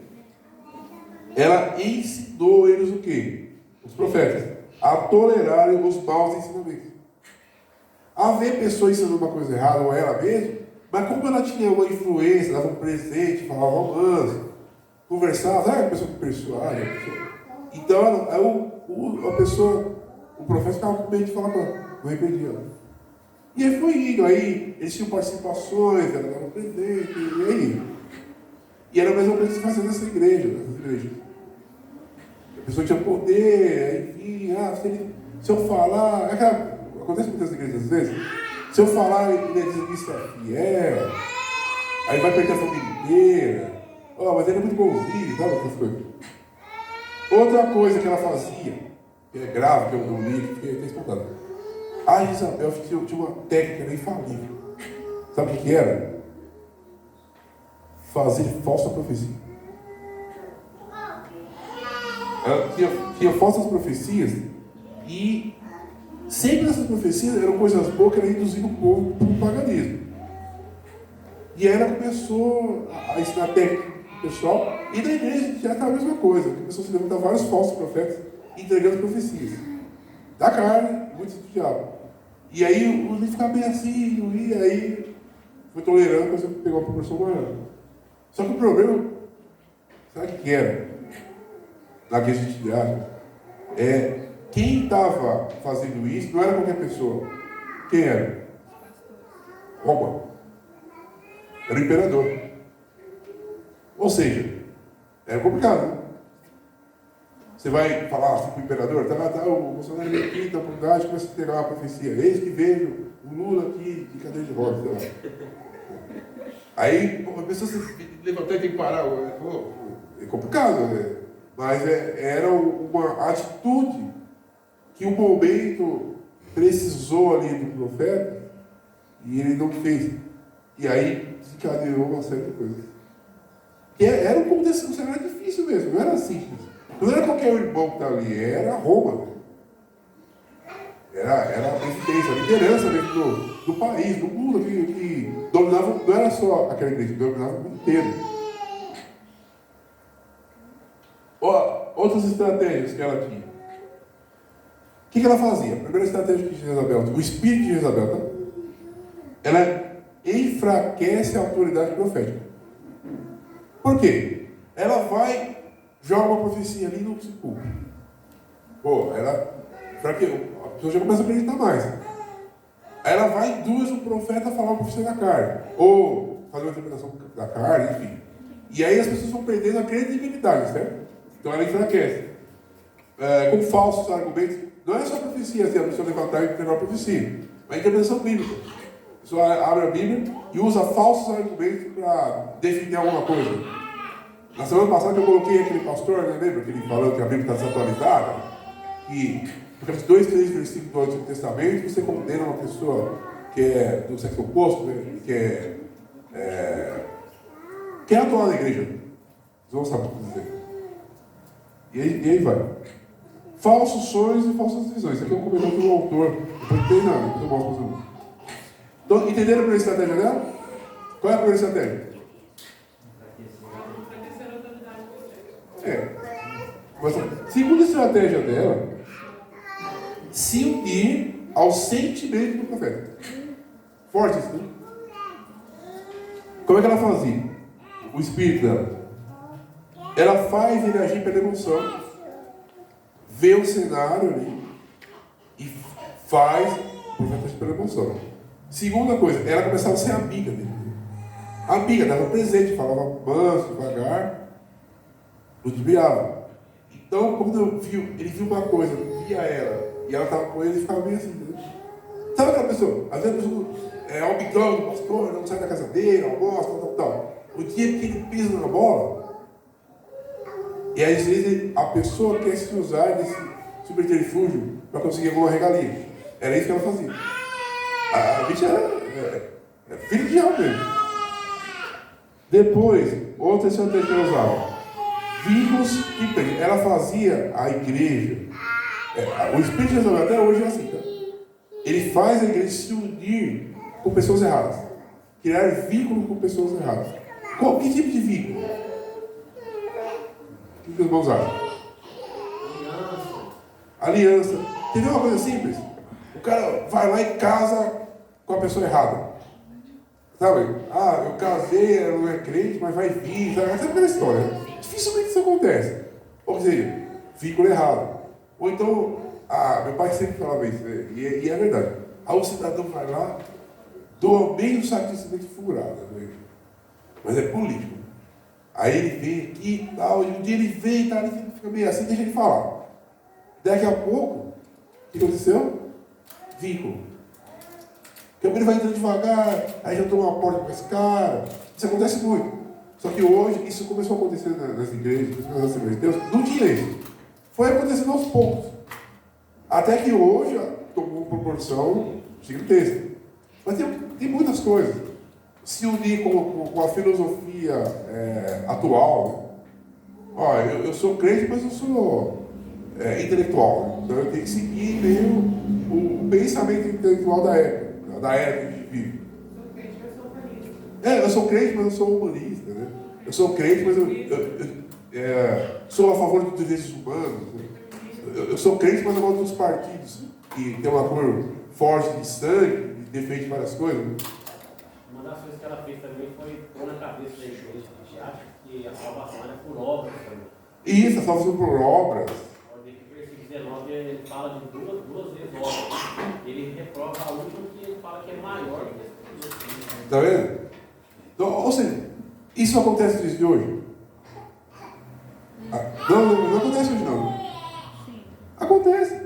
ela ensinou eles o quê? Os profetas, a tolerarem os maus ensinamentos. A ver pessoas ensinando uma coisa errada, ou ela mesma, mas como ela tinha uma influência, dava um presente, falava romance, conversava, a pessoa que persuade, a pessoa. Então, o profeta ficava com medo de falar com ela, não arrependia. E aí foi indo, aí eles tinham participações, ela dava um presente, e aí. E era a mesma coisa que se fazia nessas igrejas. A pessoa tinha poder, enfim, se eu falar. Acontece muitas igrejas às vezes. Se eu falar, ele é dizimista fiel, aí vai perder a família inteira. Mas ele é muito bonzinho, sabe essas coisas. Outra coisa que ela fazia, que é grave, que eu não li, que fiquei até espantado. A Isabel tinha uma técnica infalível. Sabe o que era? Fazer falsa profecia. Ela tinha falsas profecias e sempre essas profecias eram coisas boas que ela induzia o povo para o paganismo. E aí ela começou a ensinar técnica pro pessoal, e na igreja já estava a mesma coisa. Começou a se levantar vários falsos profetas entregando profecias. Da carne, muitos do diabo. E aí o livro ficava bem assim, não ia, aí foi tolerando, você pegou uma proporção maior. Só que o problema, sabe o que era? Na igreja de teatro, quem estava fazendo isso não era qualquer pessoa. Quem era? Roma. Era o imperador. Ou seja, era complicado, né? Você vai falar assim para o imperador, o Bolsonaro veio aqui, da oportunidade, começa a pegar uma profecia. Eis que vejo o Lula aqui de cadeira de rodas, sei lá. Aí a pessoa se levantou e tem que parar. É complicado, né? Mas era uma atitude que o momento precisou ali do profeta e ele não fez. E aí desencadeou uma série de coisas. Era um contexto, um cenário difícil mesmo, não era simples. Não era qualquer irmão que estava ali, era Roma. Era a presidência, a liderança mesmo do país, do mundo, que dominava, não era só aquela igreja, que dominava o mundo inteiro. Outras estratégias que ela tinha. O que ela fazia? A primeira estratégia de Jezabel, o espírito de Jezabel, tá? Ela enfraquece a autoridade profética. Por quê? Ela vai, joga uma profecia ali e não se cumpre. A pessoa já começa a acreditar mais. Aí ela vai e induz o profeta a falar uma profecia da carne. Ou fazer uma interpretação da carne, enfim. E aí as pessoas vão perdendo a credibilidade, certo? Então ela enfraquece. Com falsos argumentos. Não é só profecia, assim, a pessoa levantar e entregar uma profecia. Mas a interpretação bíblica. A pessoa abre a Bíblia e usa falsos argumentos para definir alguma coisa. Na semana passada eu coloquei aquele pastor, né, lembra? Que ele falou que a Bíblia está desatualizada. E porque os 2, 3 versículos do Antigo Testamento, você condena uma pessoa que é do sexo oposto, né, que quer atuar na igreja. Vocês vão saber o que dizer. E aí vai. Falsos sonhos e falsas visões. Isso aqui é um comentário do autor. Depois tem nada, eu mostro para vocês. Então, entenderam a primeira estratégia dela? Qual é a primeira estratégia? Mas a segunda estratégia dela, se unir ao sentimento do profeta. Forte isso, né? Como é que ela fazia? O espírito dela. Ela faz ele agir pela emoção, vê o cenário ali e faz o profeta agir pela emoção. Segunda coisa, ela começava a ser amiga dele. Amiga, dava presente, falava manso, devagar, ludibriava. Então, quando ele viu uma coisa, via ela, e ela estava com ele, ele ficava meio assim, entendeu? Sabe aquela pessoa? Às vezes a pessoa é o amigão do pastor, não sai da casa dele, almoça, tal. O dia que ele pisa na bola, e às vezes a pessoa quer se usar desse subterfúgio para conseguir alguma regalia. Era isso que ela fazia. A bicha era filho de diabo mesmo. Depois, outra estratégia que ela usava. Vínculos que prendem. Ela fazia a igreja. O Espírito de Jezabel até hoje é assim, tá? Ele faz a igreja se unir com pessoas erradas. Criar vínculo com pessoas erradas. Que tipo de vínculo? O que os irmãos acham? Aliança. Entendeu uma coisa simples? O cara vai lá e casa com a pessoa errada. Sabe? Eu casei, ela não é crente, mas vai vir. Sabe aquela história? Dificilmente isso acontece. Ou seja, vínculo errado. Ou então, meu pai sempre falava isso, né? E é verdade. Aí o cidadão vai lá, doa meio saco de cimento furado, né? Mas é político. Aí ele vem aqui e tal, e um dia ele vem e tal, ele fica meio assim, deixa ele falar. Daqui a pouco, o que aconteceu? Vínculo. Porque ele vai entrando devagar, aí já toma uma porta mais cara. Isso acontece muito. Só que hoje, isso começou a acontecer nas igrejas, nas Assembleias de Deus, não tinha isso. Foi acontecendo aos poucos. Até que hoje tomou uma proporção gigantesca. Mas tem muitas coisas. Se unir com a filosofia atual. Né? Ó, eu sou crente, mas eu sou intelectual. Né? Então eu tenho que seguir meio o pensamento intelectual da época, da era que a gente vive. Eu sou crente, mas eu sou humanista. Né? Eu sou crente, mas eu sou a favor dos direitos humanos. Né? Eu sou crente, mas eu gosto dos partidos que tem uma cor forte de sangue, e defende várias coisas. Né? Uma das coisas que ela fez também foi pôr na cabeça da igreja, a gente acha que a salvação era por obras também. Isso, a salvação por obras. Pode ver que o versículo 19 ele fala de duas vezes obras. Ele reprova a última que ele fala que é maior do que as primeiras. Está vendo? Então, ou seja, isso acontece nos dias de hoje? Não acontece hoje não. Sim. Acontece.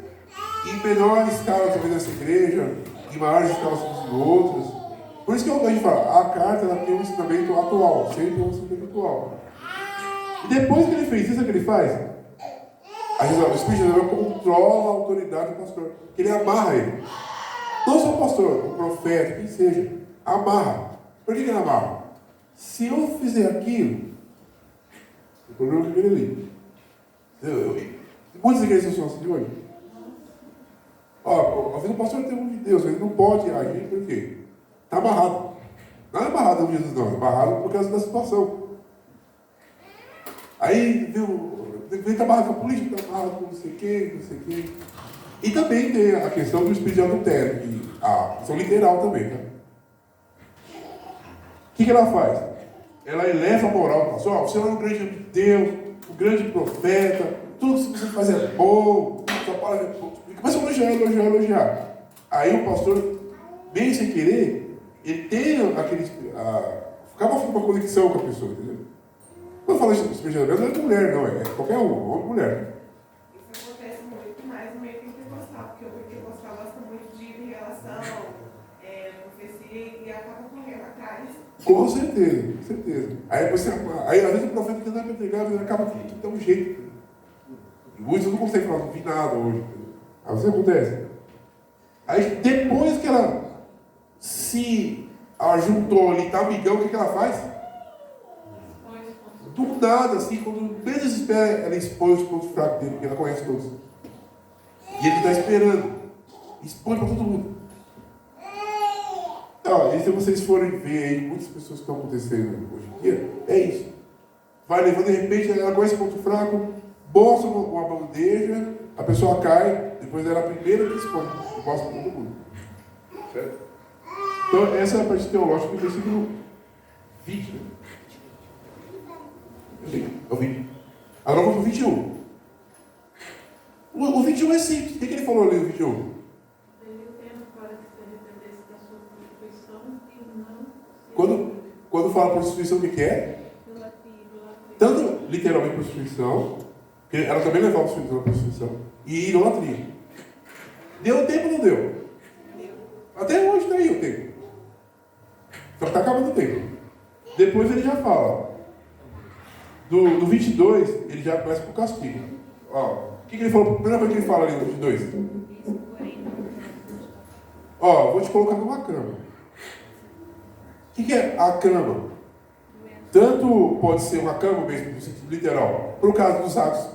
Em menor escala também nessa igreja, em maiores escalas em outras. Por isso que a gente fala, a carta ela tem um ensinamento atual, sempre um ensinamento atual. E depois que ele fez isso, o que ele faz? O Espírito de Deus controla a autoridade do pastor. Que ele amarra ele. Não só o pastor, o profeta, quem seja. Amarra. Por que ele amarra? Se eu fizer aquilo, o problema é primeiro ali. Muitas igrejas são assim hoje. Ó, a vida do pastor tem um de Deus, ele não pode agir, por quê? Está amarrado. Não é amarrado no Jesus, não, é amarrado por causa da situação. Aí, vem está amarrado com a política, está amarrado com não sei quem. E também tem a questão do espírito de adultério, que a questão literal também, né? O que ela faz? Ela eleva a moral do pastor. Você é um grande de Deus, um grande profeta, tudo que você faz é bom, sua palavra é bom. E começa a elogiar. Aí o pastor, bem sem querer, ele tem aquele. Acaba uma conexão com a pessoa, entendeu? Quando eu falo isso, espírito de Deus, não é de mulher, não, é qualquer um, homem ou mulher. Isso acontece muito mais no meio pentecostal, porque o pentecostal gosta muito de revelação, profecia e acaba correndo atrás. Com certeza. Aí às vezes o profeta tenta pegar, mas ele acaba que dá um jeito. Muitos não conseguem falar, não vi nada hoje. Aí isso acontece. Aí depois que ela se juntou ali, tá amigão, o que ela faz? Do nada, assim, quando menos espera, ela expõe os pontos fracos dele, porque ela conhece todos. E ele está esperando. Expõe para todo mundo. E se vocês forem ver aí, muitas pessoas que estão acontecendo hoje em dia, é isso. Vai levando, de repente, ela conhece o ponto fraco, mostra uma bandeja, a pessoa cai, depois ela é a primeira que expõe, e mostra para todo mundo. Certo? Então, essa é a parte teológica do versículo 20, né? É o 20. Agora vamos para o 21. O 21 é simples. O que ele falou ali no 21? Ele tendo para que se arrependesse da sua prostituição e não. Quando fala prostituição, o que é? Tanto literalmente prostituição, que ela também levava a prostituição, e idolatria. Deu tempo ou não deu? Até hoje está aí o tempo. Só está acabando o tempo. Depois ele já fala. Do 22, ele já começa com o castigo. O que ele falou? Primeira coisa que ele fala ali no 22. Vou te colocar numa cama. O que é a cama? Tanto pode ser uma cama mesmo, no sentido literal. Por causa dos atos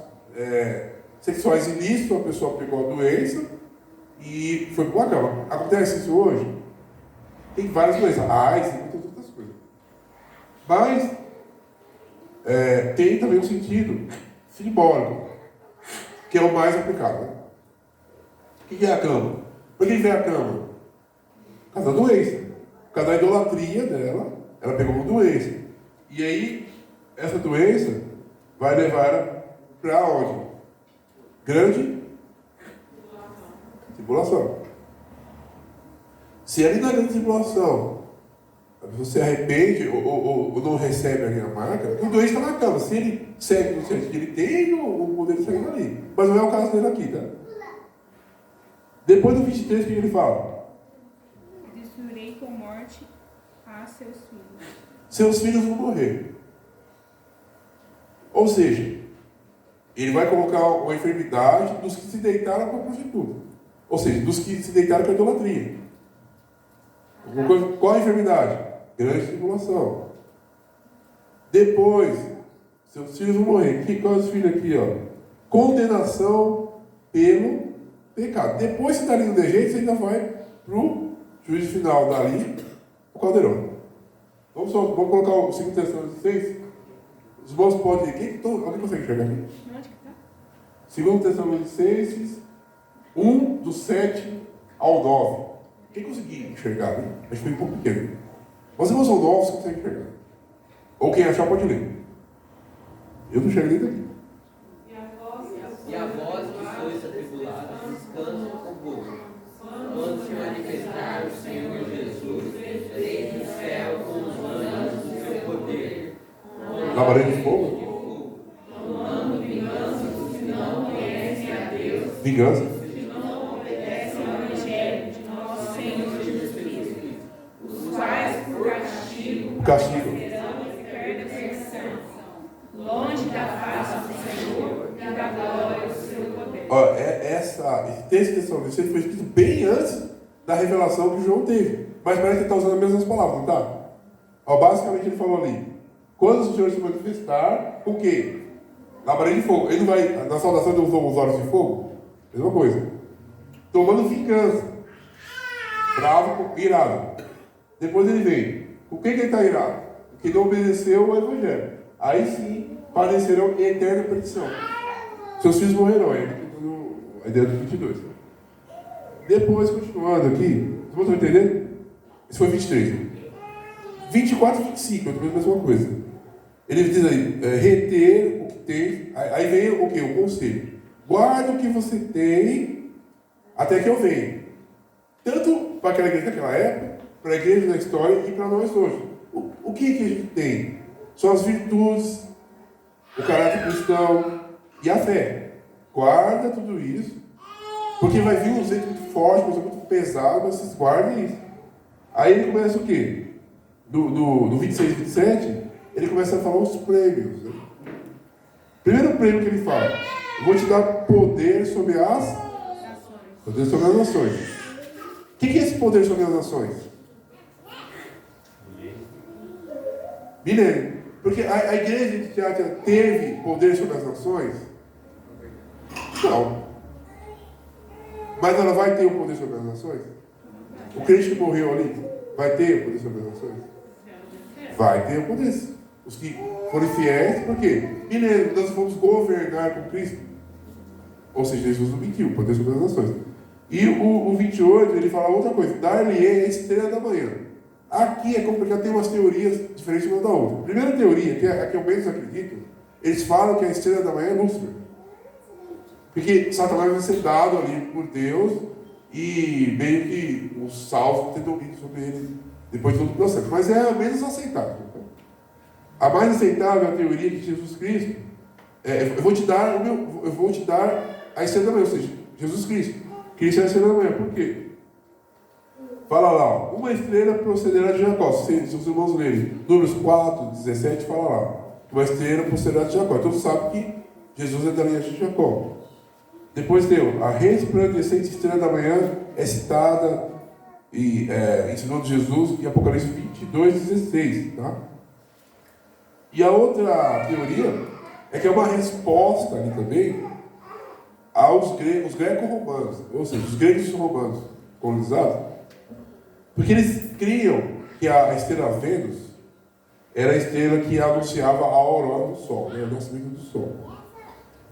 sexuais ilícitos, a pessoa pegou a doença e foi para uma cama. Acontece isso hoje? Tem várias doenças. AIDS e muitas outras coisas. Mas tem também um sentido simbólico, que é o mais aplicado. Né? O que é a cama? Por que vem a cama? Por causa da doença. Por causa da idolatria dela, ela pegou uma doença. E aí, essa doença vai levar ela para onde? Grande tribulação. Se ali na grande tribulação a pessoa se arrepende ou não recebe a marca, o doente está na cama. Se ele segue o certo que ele tem, o poder segue ali. Mas não é o caso dele aqui, tá? Depois do 23, o que ele fala? Destruirei com morte a seus filhos. Seus filhos vão morrer. Ou seja, ele vai colocar uma enfermidade dos que se deitaram com a prostituta. Ou seja, dos que se deitaram com a idolatria. Qual a enfermidade? Grande tribulação. Depois, seus filhos vão morrer. Qual é os filhos aqui? Ó? Condenação pelo pecado. Depois, se está ali no dejeito, você ainda vai para o juízo final dali, o caldeirão. Vamos colocar o 2 Tessalonicenses. Os irmãos podem ir. Alguém consegue enxergar aqui? Onde que tá? 2 Tessalonicenses 1, do 7 ao 9. Quem conseguir enxergar? Hein? Acho que foi um pouco pequeno. Mas os irmãos são novos, você consegue enxergar. Ou quem achar pode ler. Eu não enxerguei daqui. E a voz que sois atribulados, descansa convosco. Quando se manifestar o Senhor Jesus, desde o céu com os anjos do seu poder. Labareda de fogo? Tomando vingança dos que não conhecem a Deus. Vingança? Que não obedecem ao Evangelho de nosso Senhor Jesus Cristo, os quais, por castigo, Castigo. serão eterna perdição, longe da face do Senhor e da glória do seu poder. Ó, esse texto de Tessalonicenses foi escrito bem antes da revelação que João teve. Mas parece que ele está usando as mesmas palavras, não está? Ó, basicamente ele falou ali: quando o Senhor se manifestar, o quê? Labareda de fogo. Ele não vai, na saudação ele usou os olhos de fogo? Mesma coisa. Tomando vingança. Bravo, irado. Depois ele vem. Com quem que ele está irado? O que não obedeceu ao Evangelho. Aí sim, padecerão em eterna perdição. Seus filhos morrerão. A ideia do 22. Depois, continuando aqui, vocês estão entendendo? Isso foi 23. 24 e 25, é a mesma coisa. Ele diz aí, reter o que tem. Aí vem o quê? O conselho. Guarda o que você tem até que eu venha. Tanto para aquela igreja daquela época, para a igreja da história e para nós hoje. O que a gente tem? São as virtudes, o caráter cristão e a fé. Guarda tudo isso, porque vai vir um jeito muito forte, muito pesado, mas vocês guardem isso. Aí ele começa o quê? Do 26 e 27, ele começa a falar os prêmios. Né? Primeiro prêmio que ele fala: eu vou te dar poder sobre as nações. O que é esse poder sobre as nações? Milênio. Porque a igreja de Tiatira teve poder sobre as nações? Não. Mas ela vai ter o poder sobre as nações? O crente que morreu ali vai ter o poder sobre as nações? Vai ter o poder. Os que forem fiéis, por quê? Milênio, nós vamos governar com Cristo. Ou seja, Jesus não mentiu, o poder sobre as nações. E o 28, ele fala outra coisa: dar-lhe a estrela da manhã. Aqui é complicado, tem umas teorias diferentes uma da outra. Primeira teoria, que é a que eu menos acredito, eles falam que a estrela da manhã é Lúcifer. Porque Satanás vai ser dado ali por Deus e meio que os salvos vão ter domínio sobre ele depois de todo o processo. Mas é a menos aceitável. A mais aceitável é a teoria de Jesus Cristo. Eu vou te dar a estrela da manhã, ou seja, Jesus Cristo. Cristo é a estrela da manhã. Por quê? Fala lá, uma estrela procederá de Jacó. Se os irmãos lerem Números 4, 17, fala lá. Uma estrela procederá de Jacó. Então sabe que Jesus é da linhagem de Jacó. Depois tem a resplandecente estrela da manhã, é citada e ensinou de Jesus em Apocalipse 22, 16. Tá? E a outra teoria é que é uma resposta ali também aos greco-romanos, ou seja, os gregos e romanos colonizados. Porque eles criam que a estrela Vênus era a estrela que anunciava a aurora do Sol, né, o nascimento do Sol.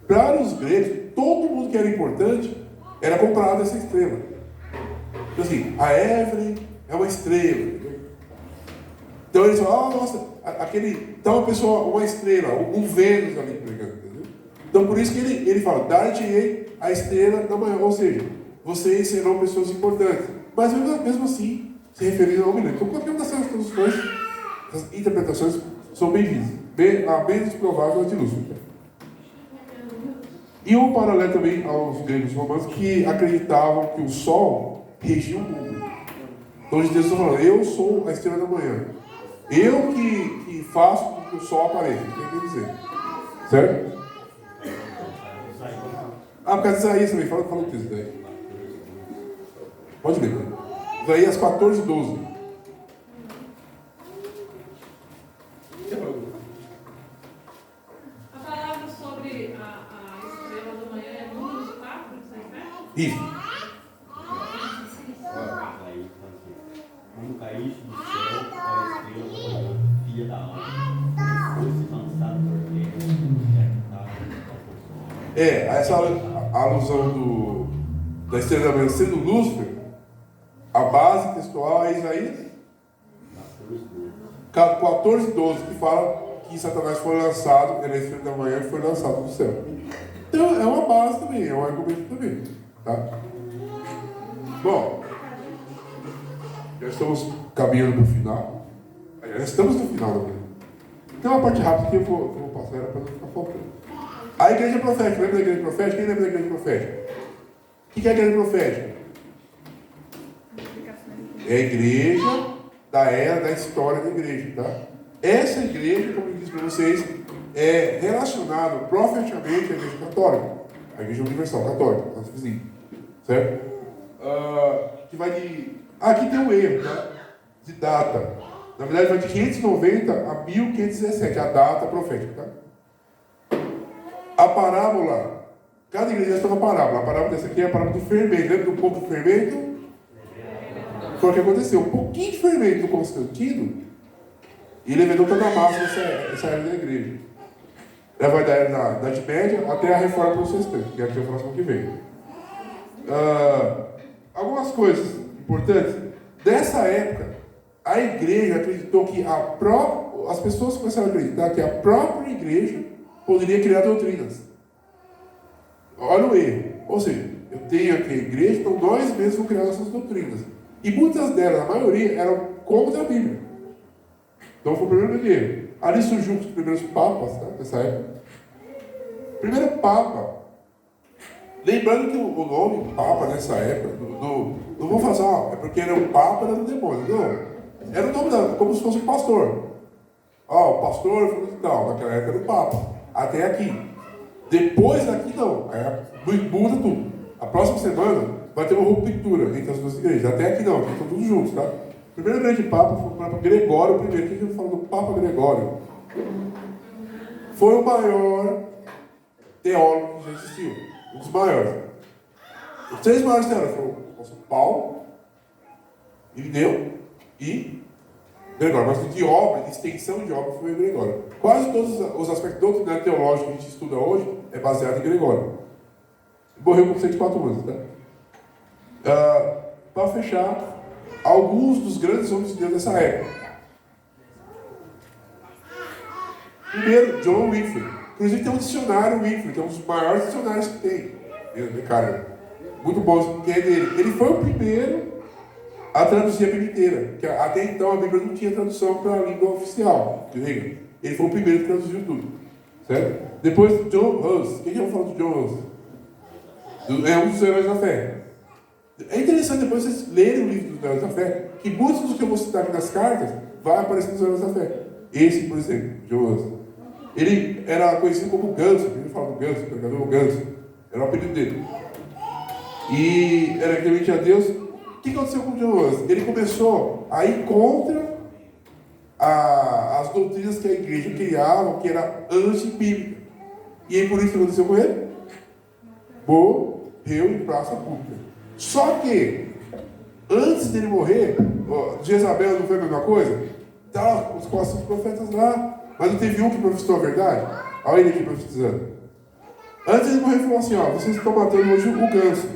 Para os gregos, todo mundo que era importante era comparado a essa estrela. Então assim, a Evelyn é uma estrela. Entendeu? Então eles falam: nossa, então uma pessoa, uma estrela, um Vênus ali pregando. Entendeu? Então por isso que ele fala: dar-te-ei a estrela da manhã, ou seja, vocês serão pessoas importantes. Mas mesmo assim, se referindo ao milênio. Então, qualquer uma dessas traduções, as interpretações são bem-vindas. A menos provável é de Lúcifer. E um paralelo também aos gregos romanos que acreditavam que o Sol regia o mundo. Então, Deus está falando: eu sou a estrela da manhã. Eu que faço com que o Sol apareça. O que quer dizer? Certo? Ah, por causa de Isaías também. Fala o texto daí. Pode ler. Isaías 14, 12. A palavra sobre a estrela da manhã é Números 4, Isso. Quando caíste do céu, a estrela da manhã, filha da alma, fosse lançado por terra, Essa alusão da estrela da manhã sendo Lúcifer, a base textual é Isaías 14, 12, que fala que Satanás foi lançado, ele é a estrela da manhã, foi lançado do céu. Então é uma base também, é um argumento também. Tá? Bom, já estamos caminhando para o final. Já estamos no final, né? Tem uma parte rápida que eu vou passar ela para não ficar faltando. A igreja profética, lembra da igreja profética? Quem lembra da igreja profética? O que é a igreja profética? É a igreja da era, da história da igreja, tá? Essa igreja, como eu disse para vocês, é relacionada profeticamente à igreja católica, a igreja universal católica, nosso vizinho, certo? Que vai de... aqui tem um erro, tá? De data. Na verdade vai de 590 a 1517, a data profética, tá? A parábola, cada igreja tem uma parábola. A parábola dessa aqui é a parábola do fermento. Lembra do pouco fermento? Foi o que aconteceu. Um pouquinho de fermento do Constantino e levedou toda a massa dessa era da igreja. Ela vai da era da Idade Média até a Reforma Protestante, que é a que eu faço semana que vem. Algumas coisas importantes. Dessa época, a igreja acreditou que as pessoas começaram a acreditar que a própria igreja poderia criar doutrinas. Olha o erro. Ou seja, eu tenho aqui a igreja, então nós mesmos vamos criar nossas doutrinas. E muitas delas, a maioria, eram contra a Bíblia. Então foi o primeiro erro. Ali surgiu os primeiros papas, tá, nessa época. Primeiro papa. Lembrando que o nome papa nessa época, não vou falar, é porque era um papa, era um demônio. Não. Era o nome como se fosse um pastor. O pastor tal, naquela época era o papa. Até aqui. Depois daqui não. Muda tudo. A próxima semana vai ter uma ruptura entre as duas igrejas. Até aqui não, aqui estão todos juntos, tá? O primeiro grande papa foi o Papa Gregório I. O que a gente fala do Papa Gregório? Foi o maior teólogo que já existiu. Um dos maiores. Os três maiores teólogos foram o apóstolo Paulo, Irineu e Gregório. Mas de obra, de extensão de obra, foi o Gregório. Quase todos os aspectos doutrinários teológicos que a gente estuda hoje é baseado em Gregório. Morreu com 104 anos, tá? Para fechar, alguns dos grandes homens de Deus dessa época. Primeiro, John Wycliffe. Inclusive tem um dicionário Wycliffe, que é um dos maiores dicionários que tem. Cara, muito bom, que é dele. Ele foi o primeiro a traduzir a Bíblia inteira. Que até então a Bíblia não tinha tradução para a língua oficial. Ele foi o primeiro que traduziu tudo. Certo? Depois, John Hus. Quem já falou de John Hus? É um dos heróis da fé. É interessante depois vocês lerem o livro dos heróis da fé, que muitos dos que eu vou citar aqui nas cartas vai aparecer nos heróis da fé. Esse, por exemplo, John Hus. Ele era conhecido como Ganso. Ele fala do Ganso, o pregador Ganso. Era o apelido dele. E era temente a Deus. O que aconteceu com John Hus? Ele começou a ir contra as doutrinas que a igreja criava, que era antibíblica. E aí por isso que aconteceu com ele? Morreu em praça pública. Só que, antes dele morrer, Jezabel não foi a mesma coisa? Tá os quatro profetas lá, mas não teve um que profetizou a verdade? Olha ele aqui profetizando. Antes de ele morrer, ele falou assim: vocês estão matando hoje o ganso,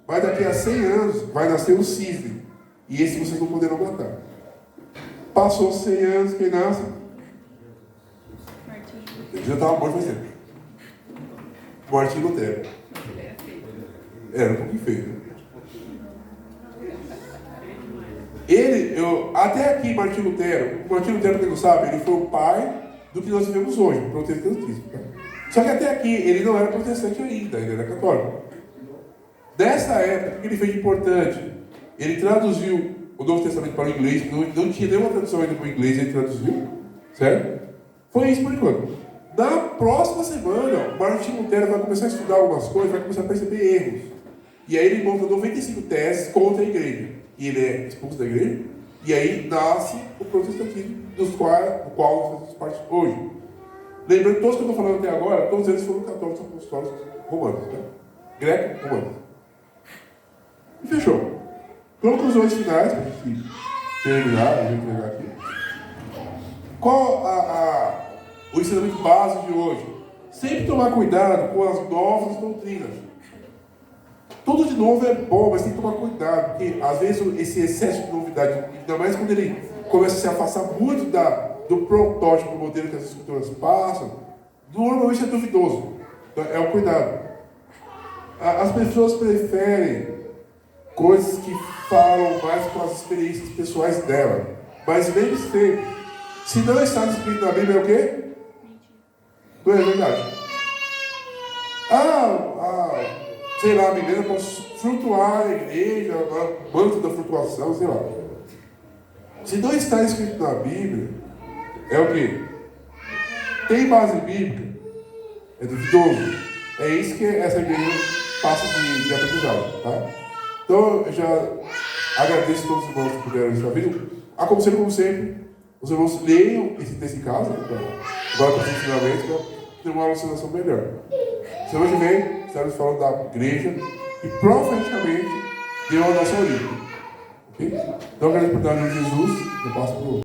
mas daqui a 100 anos vai nascer o cisne, e esse vocês não poderão matar. Passou 100 anos, quem nasce? Ele já estava morto faz tempo. Martinho Lutero. Era um pouquinho feio, né? Até aqui, Martinho Lutero, para quem não sabe, ele foi o pai do que nós vivemos hoje, o protestantismo. Tá? Só que até aqui, ele não era protestante ainda, ele era católico. Dessa época, o que ele fez de importante? Ele traduziu o Novo Testamento para o inglês, não tinha nenhuma tradução ainda para o inglês, ele traduziu, certo? Foi isso por enquanto. Na próxima semana, o Martin Lutero vai começar a estudar algumas coisas, vai começar a perceber erros. E aí ele monta 95 teses contra a igreja. E ele é expulso da igreja. E aí nasce o protestantismo, do qual nós fazemos parte hoje. Lembrando que todos que eu estou falando até agora, todos eles foram católicos apostólicos romanos, né? Greco-romanos. E fechou. Conclusões finais, para a gente terminar, a gente pegar aqui. Qual o ensinamento básico de hoje? Sempre tomar cuidado com as novas doutrinas. Tudo de novo é bom, mas tem que tomar cuidado, porque às vezes esse excesso de novidade, ainda mais quando ele começa a se afastar muito do protótipo, modelo que as escrituras passam, normalmente é duvidoso. Então, é o cuidado. As pessoas preferem coisas que falam mais com as experiências pessoais dela. Mas lembre-se sempre, se não está escrito na Bíblia, é o quê? Não é verdade. Sei lá, a menina pode flutuar na igreja, manto da flutuação, sei lá. Se não está escrito na Bíblia, é o quê? Tem base bíblica? É duvidoso. É isso que essa igreja passa de aprendizado, tá? Então, eu já agradeço a todos os irmãos que puderam estar vindo. Aconselho, como sempre, os irmãos leiam esse texto em casa, agora com os ensinamentos, para ter uma alucinação melhor. Semana que vem, estaremos falando da igreja e profeticamente deu a nossa origem. Ok? Então, agradeço por dar a Jesus, eu passo para o